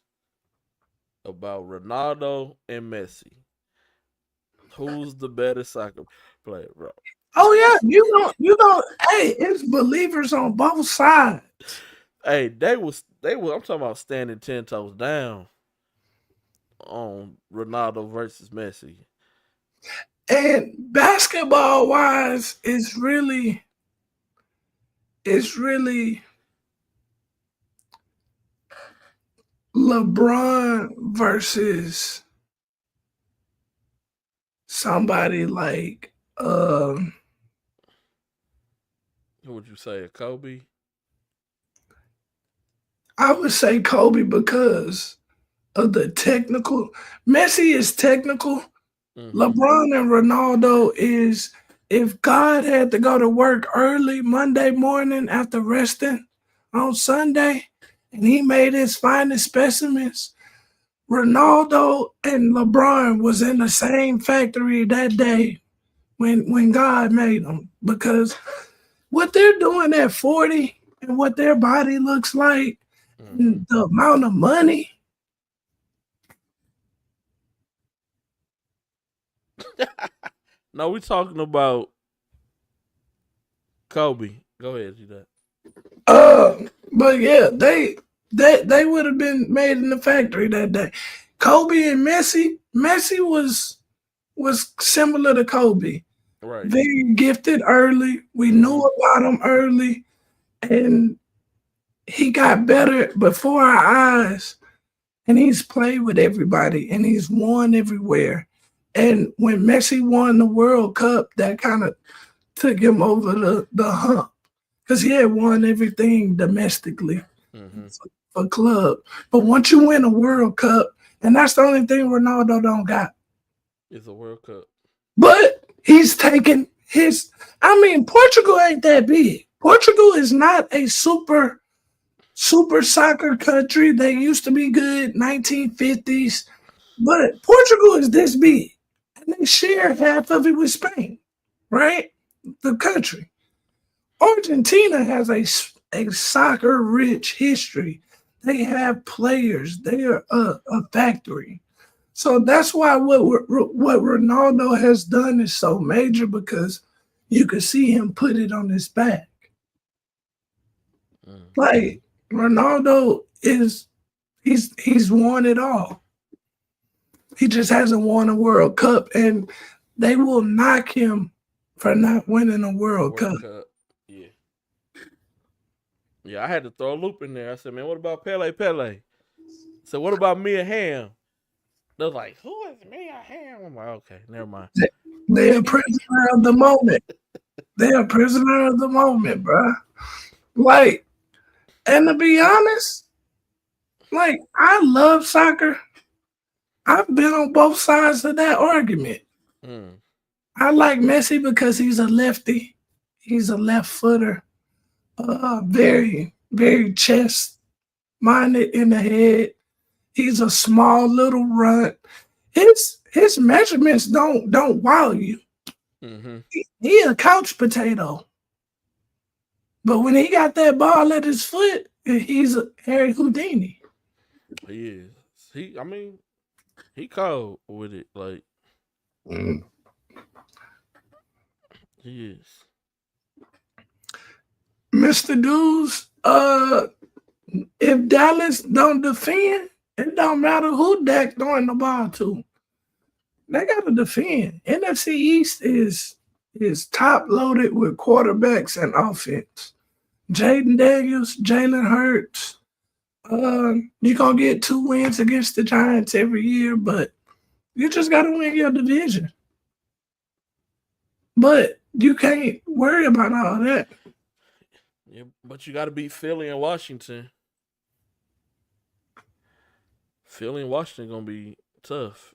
about Ronaldo and Messi. Who's the better soccer player, bro? Oh yeah, you don't. Hey, it's believers on both sides. Hey, they was. I'm talking about standing 10 toes down on Ronaldo versus Messi. And basketball wise, it's really LeBron versus somebody like who would you say, a Kobe? I would say Kobe because of the technical. Messi is technical. LeBron and Ronaldo is, if God had to go to work early Monday morning after resting on Sunday and he made his finest specimens, Ronaldo and LeBron was in the same factory that day when God made them, because what they're doing at 40 and what their body looks like, and the amount of money. No, we're talking about Kobe. Go ahead, do that. But yeah, they would have been made in the factory that day. Kobe and Messi was similar to Kobe. Right. Very gifted early. We knew about him early. And he got better before our eyes, and he's played with everybody, and he's won everywhere. And when Messi won the World Cup, that kind of took him over the hump because he had won everything domestically for club. But once you win a World Cup, and that's the only thing Ronaldo don't got. It's a World Cup. But he's taken Portugal ain't that big. Portugal is not a super soccer country. They used to be good 1950s, but Portugal is this big. And they share half of it with Spain, right? The country. Argentina has a soccer-rich history. They have players. They are a factory. So that's why what Ronaldo has done is so major, because you can see him put it on his back. Like Ronaldo he's won it all. He just hasn't won a World Cup, and they will knock him for not winning a World Cup. Yeah. Yeah, I had to throw a loop in there. I said, man, what about Pele? So what about Mia Hamm? They was like, who is Mia Hamm? I'm like, okay, never mind. They're a prisoner of the moment. They're a prisoner of the moment, bro. Like, and to be honest, like, I love soccer. I've been on both sides of that argument. I like Messi because he's a lefty. He's a left footer. Very, very chest-minded in the head. He's a small little runt. His measurements don't wow you. He a couch potato. But when he got that ball at his foot, he's a Harry Houdini. He is. He cold with it. Like, he is. Mr. Dudes, if Dallas don't defend, it don't matter who Dak throwing the ball to. They got to defend. NFC East is top loaded with quarterbacks and offense. Jaden Daniels, Jalen Hurts. You're going to get 2 wins against the Giants every year, but you just got to win your division. But you can't worry about all that. Yeah, but you got to beat Philly and Washington. Philly and Washington going to be tough.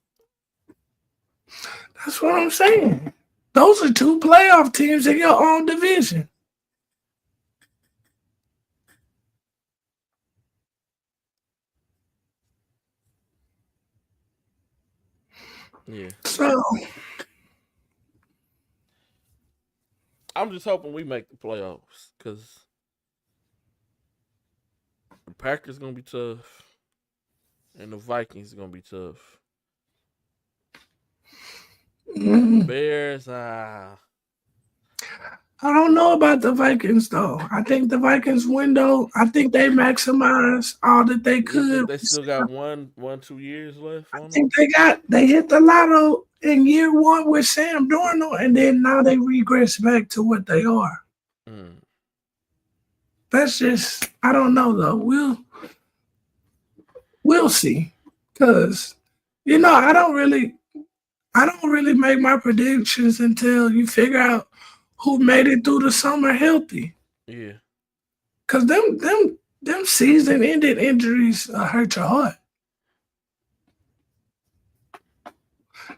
That's what I'm saying. Those are 2 playoff teams in your own division. Yeah. So I'm just hoping we make the playoffs, because the Packers going to be tough and the Vikings going to be tough. Bears, I don't know about the Vikings, though. I think the Vikings window, I think they maximized all that they could. They still got 2 years left on I think they hit the lotto in year 1 with Sam Darnold, and then now they regress back to what they are. That's just, I don't know, though. We'll see. Because, I don't really make my predictions until you figure out who made it through the summer healthy. Yeah. Because them season-ending injuries hurt your heart.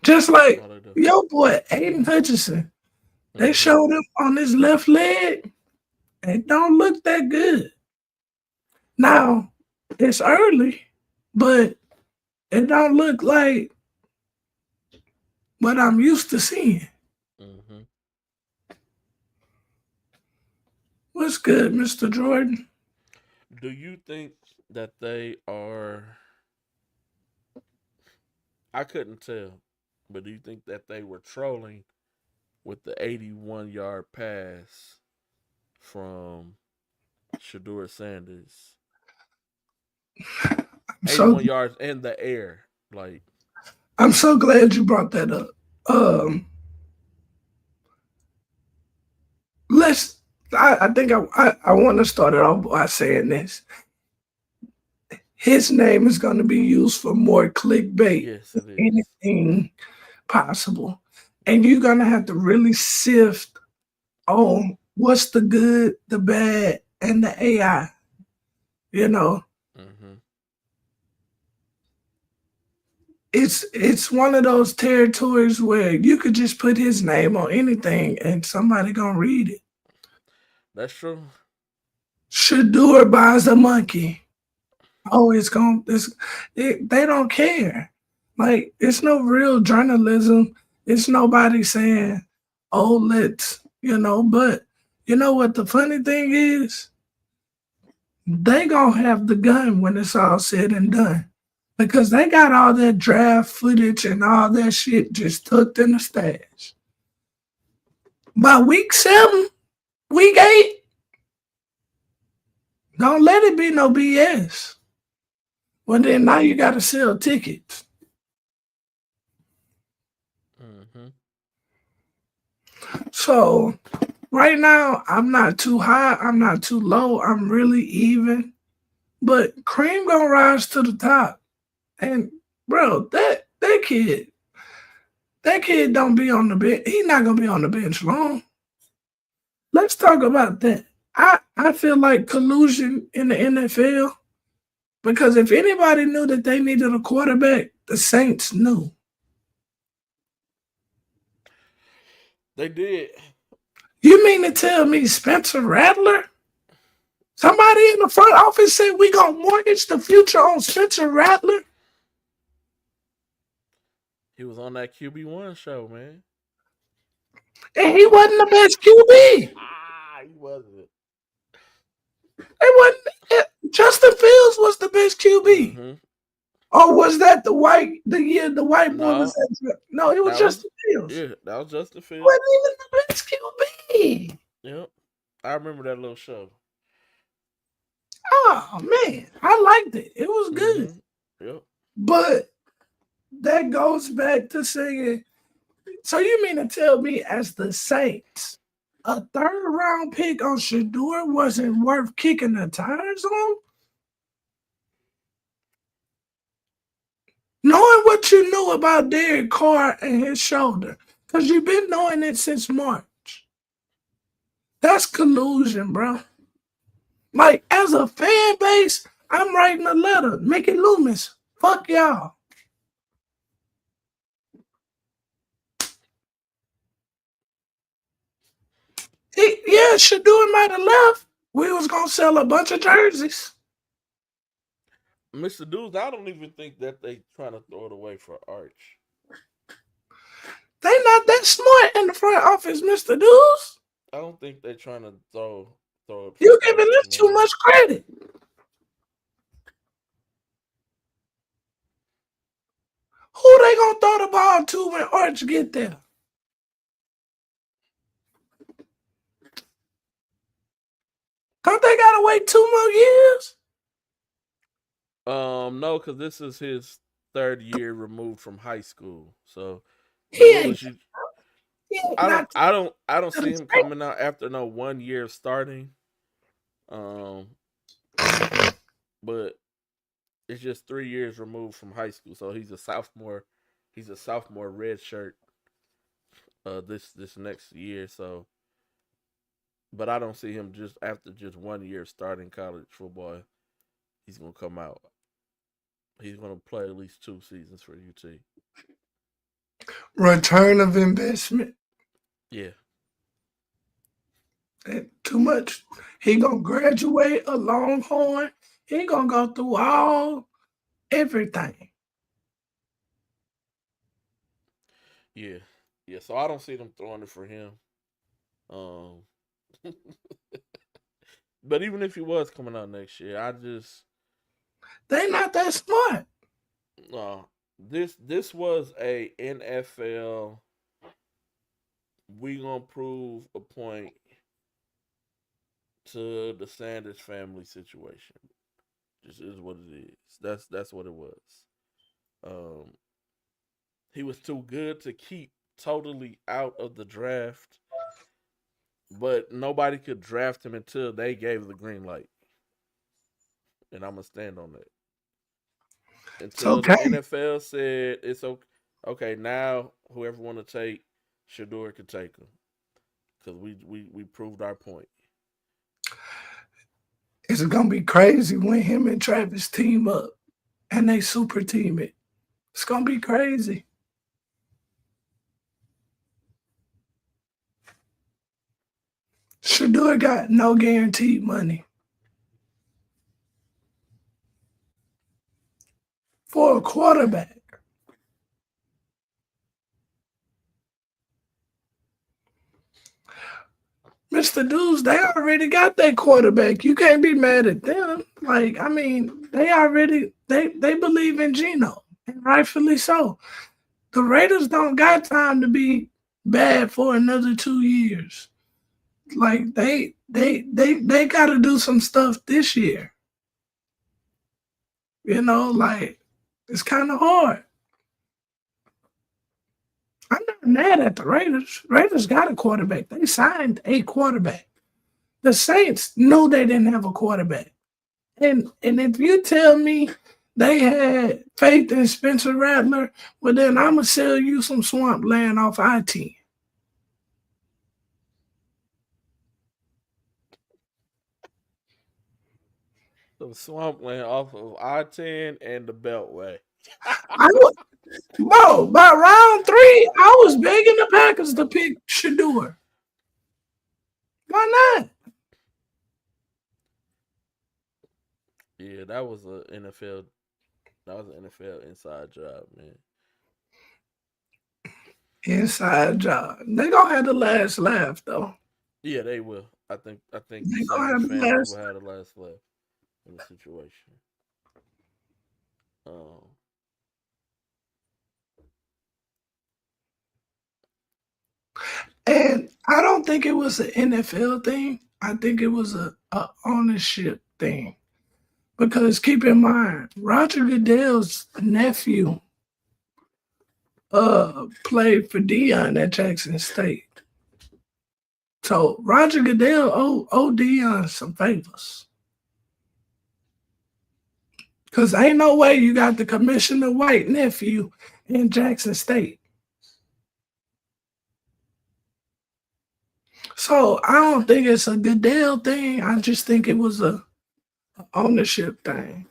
Just like your boy, Aiden Hutchinson. They showed him on his left leg. It don't look that good. Now, it's early, but it don't look like what I'm used to seeing. What's good, Mr. Jordan? Do you think that they are... I couldn't tell, but do you think that they were trolling with the 81-yard pass from Shedeur Sanders? 81 yards in the air. Like, I'm so glad you brought that up. I think I want to start it off by saying this. His name is going to be used for more clickbait Yes, than it is. anything possible. And you're going to have to really sift on what's the good, the bad, and the AI. You know, Mm-hmm. it's one of those territories where you could just put his name on anything and somebody gonna read it. That's true. Shadur buys a monkey. Oh, they don't care. Like, it's no real journalism. It's nobody saying, oh, but you know what the funny thing is? They gonna have the gun when it's all said and done. Because they got all that draft footage and all that shit just tucked in the stash. By week 7, week 8, don't let it be no BS. Well, then now you got to sell tickets. Mm-hmm. So right now, I'm not too high. I'm not too low. I'm really even. But Cream gonna rise to the top. And bro, that kid don't be on the bench. He's not gonna be on the bench long. Let's talk about that. I feel like collusion in the NFL, because if anybody knew that they needed a quarterback, the Saints knew. They did. You mean to tell me Spencer Rattler? Somebody in the front office said we gonna mortgage the future on Spencer Rattler? He was on that QB1 show, man. And he wasn't the best QB. He wasn't. It wasn't. Justin Fields was the best QB. Mm-hmm. Or was that the white boy No. was that? No, it was Justin Fields. Yeah, that was Justin He Fields. wasn't even the best QB. Yep. I remember that little show. Oh man, I liked it. It was good. Mm-hmm. Yep. But that goes back to saying, so you mean to tell me as the Saints, a 3rd round pick on Shadur wasn't worth kicking the tires on? Knowing what you knew about Derek Carr and his shoulder, because you've been knowing it since March. That's collusion, bro. Like, as a fan base, I'm writing a letter. Mickey Loomis, fuck y'all. Shadur might have left. We was going to sell a bunch of jerseys. Mr. Dudes, I don't even think that they trying to throw it away for Arch. They not that smart in the front office, Mr. Dudes. I don't think they're trying to throw it. You giving them too much credit. Who they gonna throw the ball to when Arch get there? Don't they gotta wait 2 more years? No, because this is his 3rd year removed from high school. So I don't see him coming out after no 1 year of starting. But it's just 3 years removed from high school. So he's a sophomore. He's a sophomore red shirt this next year. So, but I don't see him just after just 1 year starting college football. He's gonna come out. He's gonna play at least 2 seasons for UT. Return of investment. Yeah. Too much. He gonna graduate a Longhorn. He gonna go through everything. Yeah. So I don't see them throwing it for him. But even if he was coming out next year, they not that smart. No. This was a NFL. We gonna prove a point to the Sanders family situation. Just is what it is. That's what it was. He was too good to keep totally out of the draft. but nobody could draft him until they gave the green light, and I'm gonna stand on that. It's Until the okay. NFL said it's okay. Okay, now whoever want to take Shador could take him because we proved our point. It's gonna be crazy when him and Travis team up and they super team it. It's gonna be crazy. Shador got no guaranteed money for a quarterback. Mr. Dudes, they already got that quarterback. You can't be mad at them. Like, I mean, they believe in Geno, and rightfully so. The Raiders don't got time to be bad for another 2 years. Like they gotta do some stuff this year. You know, like it's kind of hard. I'm not mad at the Raiders. Raiders got a quarterback. They signed a quarterback. The Saints knew they didn't have a quarterback. And if you tell me they had faith in Spencer Rattler, well then I'ma sell you some swamp land off I-10. The swampland off of I-10 and the Beltway. Bro, by round 3, I was begging the Packers to pick Shador. Why not? Yeah, that was an NFL. That was an NFL inside job, man. Inside job. They gonna have the last laugh though. Yeah, they will. I think They the gonna have Saints the fans last. will have the last laugh in the situation. And I don't think it was an NFL thing. I think it was a ownership thing. Because keep in mind, Roger Goodell's nephew played for Deion at Jackson State. So Roger Goodell owe Deion some favors. Because ain't no way you got the Commissioner White nephew in Jackson State. So I don't think it's a Goodell thing. I just think it was a ownership thing.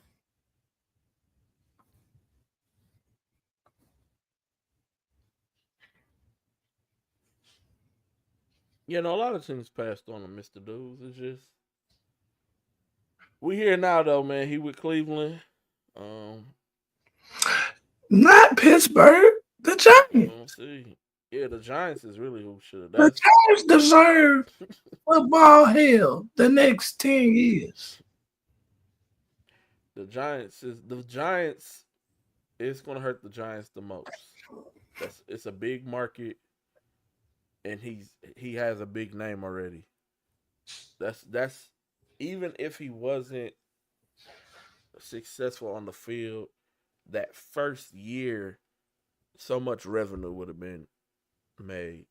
You know, a lot of teams passed on him, Mr. Dudes. It's just we here now though, man. He with Cleveland. Not Pittsburgh, the Giants. See. Yeah, the Giants is really who should. The Giants deserve football hell the next 10 years. The Giants. It's gonna hurt the Giants the most. It's a big market, and he has a big name already. That's even if he wasn't successful on the field, that first year, so much revenue would have been made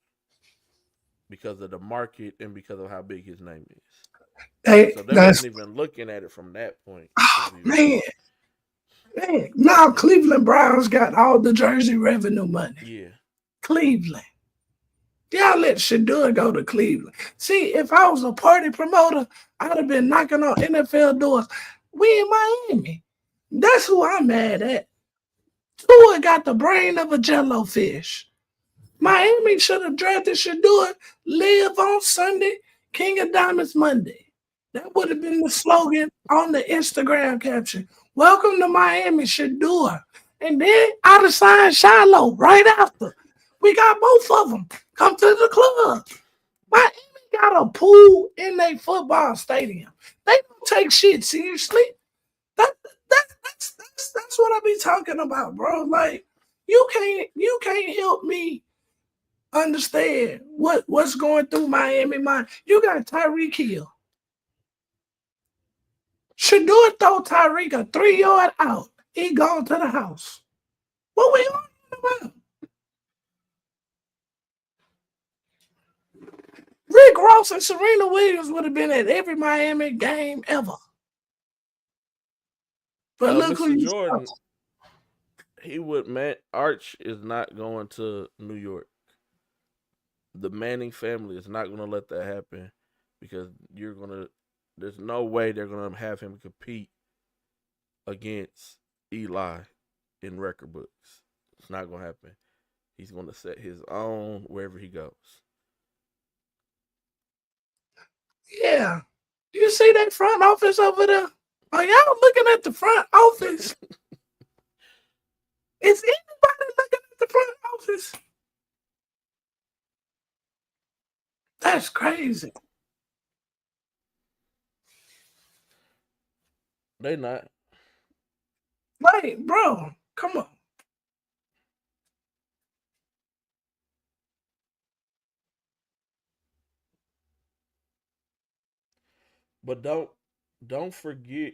because of the market and because of how big his name is. So they wasn't even looking at it from that point. Oh, man. Now Cleveland Browns got all the jersey revenue money. Yeah. Cleveland. Y'all let Shador go to Cleveland. See, if I was a party promoter, I'd have been knocking on NFL doors. We in Miami. That's who I'm mad at. Tua got the brain of a jellofish. Miami should have drafted Shador, live on Sunday, King of Diamonds Monday. That would have been the slogan on the Instagram caption. Welcome to Miami, Shador. And then I'd have signed Shiloh right after. We got both of them. Come to the club. Miami got a pool in their football stadium. They don't take shit seriously. That's what I be talking about, bro. Like, you can't help me understand what's going through Miami mind. You got Tyreek Hill. Shador throw Tyreek a 3-yard out. He gone to the house. What we arguing about? Rick Ross and Serena Williams would have been at every Miami game ever. But look who Mr. you Jordan, saw. he would. Arch is not going to New York. The Manning family is not going to let that happen because there's no way they're going to have him compete against Eli in record books. It's not going to happen. He's going to set his own wherever he goes. Yeah. You see that front office over there? Are y'all looking at the front office? Is anybody looking at the front office? That's crazy. They not. Like, bro, come on. But don't forget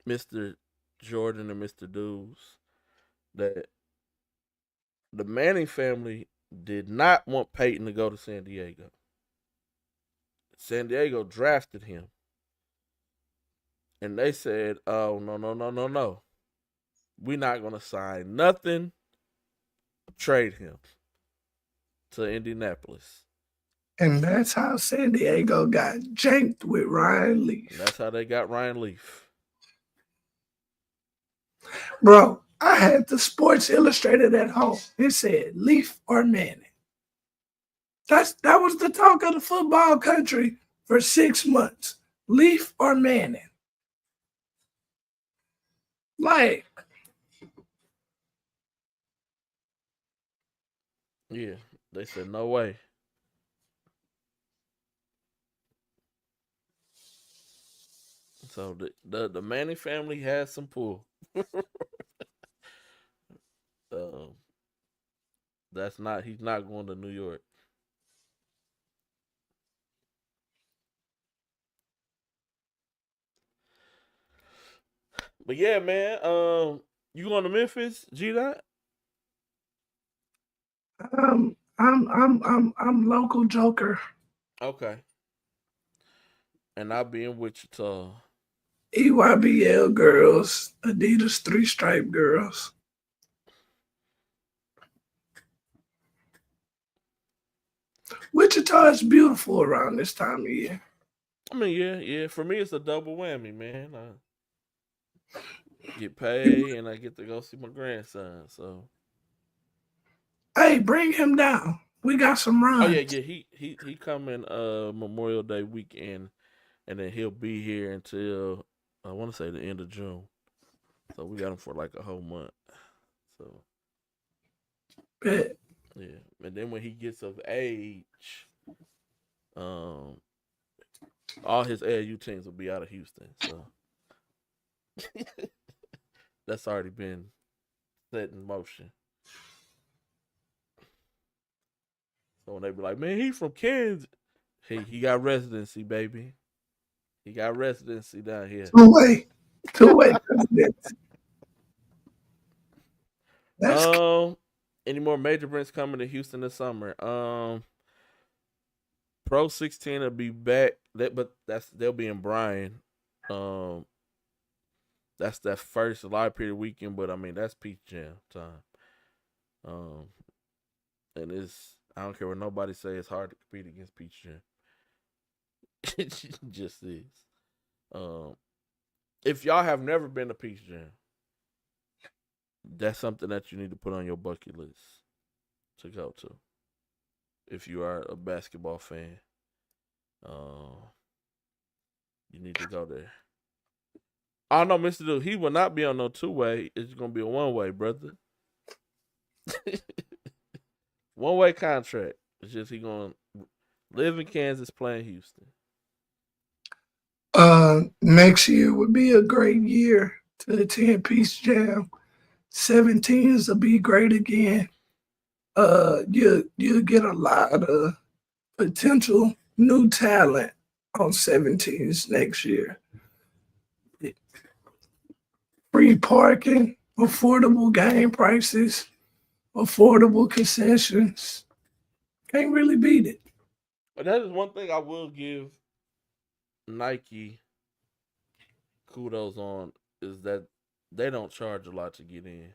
Mr. Jordan and Mr. Dews that the Manning family did not want Peyton to go to San Diego. San Diego drafted him. And they said, oh, no. We're not going to sign nothing. Trade him to Indianapolis. And that's how San Diego got janked with Ryan Leaf. And that's how they got Ryan Leaf. Bro, I had the Sports Illustrated at home. It said Leaf or Manning. That was the talk of the football country for 6 months. Leaf or Manning. Like, yeah, they said no way. So the Manning family has some pull. He's not going to New York. But yeah, man, you going to Memphis, G-Dot? I'm local joker. Okay. And I'll be in Wichita. EYBL girls, Adidas 3-stripe girls. Wichita is beautiful around this time of year. I mean, yeah. For me, it's a double whammy, man. I get paid and I get to go see my grandson. So, hey, bring him down. We got some runs. Oh yeah. He coming Memorial Day weekend, and then he'll be here until I want to say the end of June. So we got him for like a whole month. So, Bet. yeah, and then when he gets of age, all his AAU teams will be out of Houston. So that's already been set in motion. So when they be like, man, he from Kansas. He got residency, baby. He got residency down here. Two-way residency. That's any more major events coming to Houston this summer? Pro 16 will be back, they'll be in Bryan. That's that first live period weekend, but I mean that's Peach Jam time. And I don't care what nobody say, it's hard to compete against Peach Jam. It just is. If y'all have never been to Peach Jam, that's something that you need to put on your bucket list to go to. If you are a basketball fan, you need to go there. Oh no, Mr. Dude, he will not be on no 2-way. It's gonna be a 1-way, brother. 1-way contract. It's just he gonna live in Kansas, play in Houston. Next year would be a great year to attend Peace Jam. 17s will be great again. You'll get a lot of potential new talent on 17s next year. Free parking affordable game prices, affordable concessions. Can't really beat it. But that is one thing I will give Nike kudos on is that they don't charge a lot to get in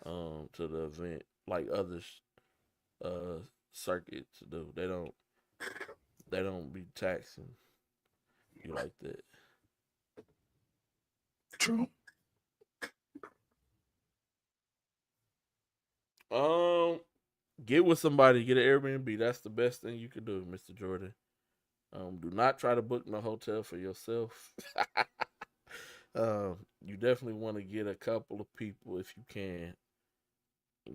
to the event like other circuits do. They don't be taxing you like that. True. Get with somebody, get an Airbnb. That's the best thing you can do, Mr. Jordan. Do not try to book no hotel for yourself. You definitely want to get a couple of people if you can.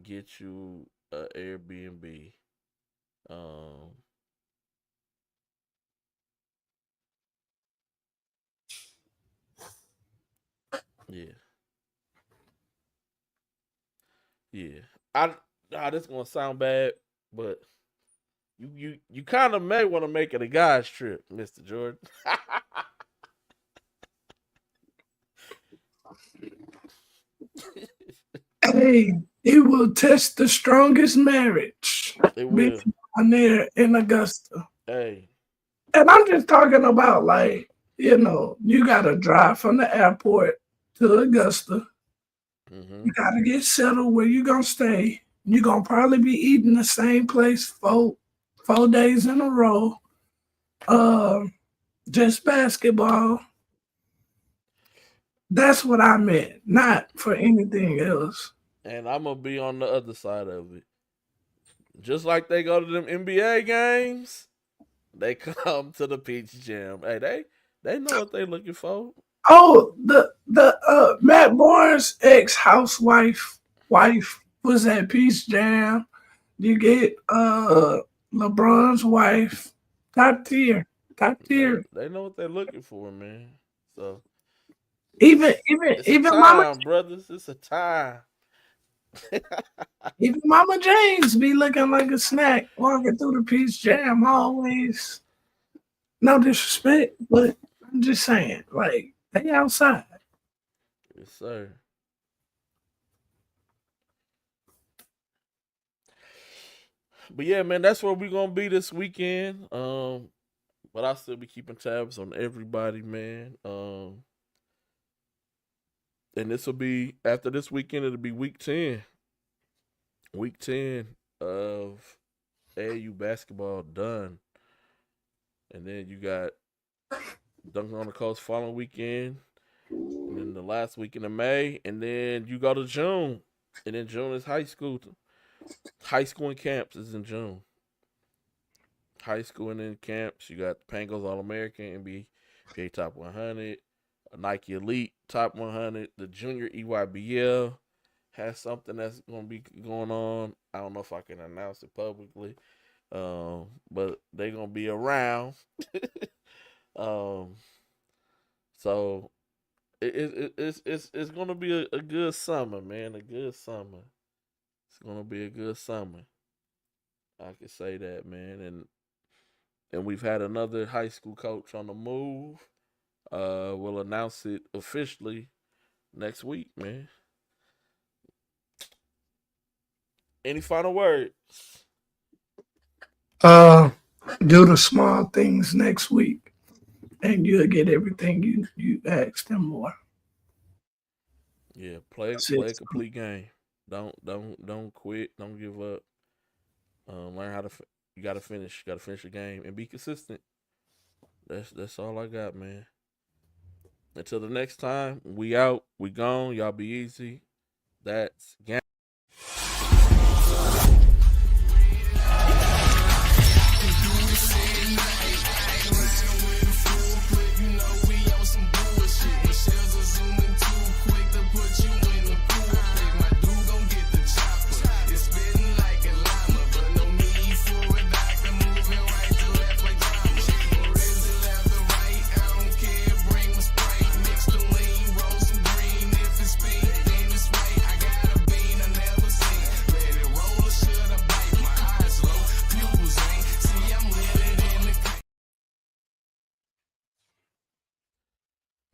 Get you an Airbnb. Yeah. This is gonna sound bad, but you kind of may want to make it a guy's trip, Mr. Jordan. Hey, it will test the strongest marriage. It will. Down there in Augusta. Hey. And I'm just talking about, like, you got to drive from the airport to Augusta. Mm-hmm. You got to get settled where you're going to stay. You're going to probably be eating the same place 4 days in a row. Just basketball. That's what I meant, not for anything else. And I'm going to be on the other side of it. Just like they go to them NBA games, they come to the Peach Jam. Hey, they know what they looking for. Oh, the Matt Barnes' ex-housewife was at Peach Jam. You get LeBron's wife, top tier. They know what they're looking for, man. So even time, Mama brothers, it's a time. Even Mama James be looking like a snack walking through the Peach Jam always. No disrespect, but I'm just saying, like, they outside. Yes, sir. But yeah, man, that's where we're gonna be this weekend. But I'll still be keeping tabs on everybody, man. And this will be after this weekend. It'll be week 10. Week 10 of AAU basketball done, and then you got Dunking on the Coast following weekend, and then the last weekend of May, and then you go to June, and then June is high school. High school and camps is in June. High school and then camps, you got the Pangos All-American, NBA Top 100, Nike Elite Top 100, the Junior EYBL has something that's going to be going on. I don't know if I can announce it publicly, but they're going to be around. So it's going to be a good summer, man. A good summer. It's going to be a good summer. I can say that, man. And we've had another high school coach on the move. We'll announce it officially next week, man. Any final words? Do the small things next week, and you'll get everything you asked them for. Yeah, play a complete game. Don't quit. Don't give up. Learn how to. You gotta finish. You gotta finish the game and be consistent. That's all I got, man. Until the next time, we out. We gone. Y'all be easy. That's game.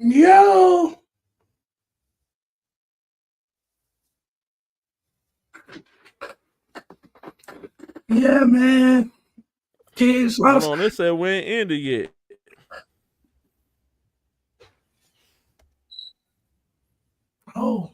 Yo. Yeah, man. Kids Hold lost. on, this said we ain't ended yet. Oh,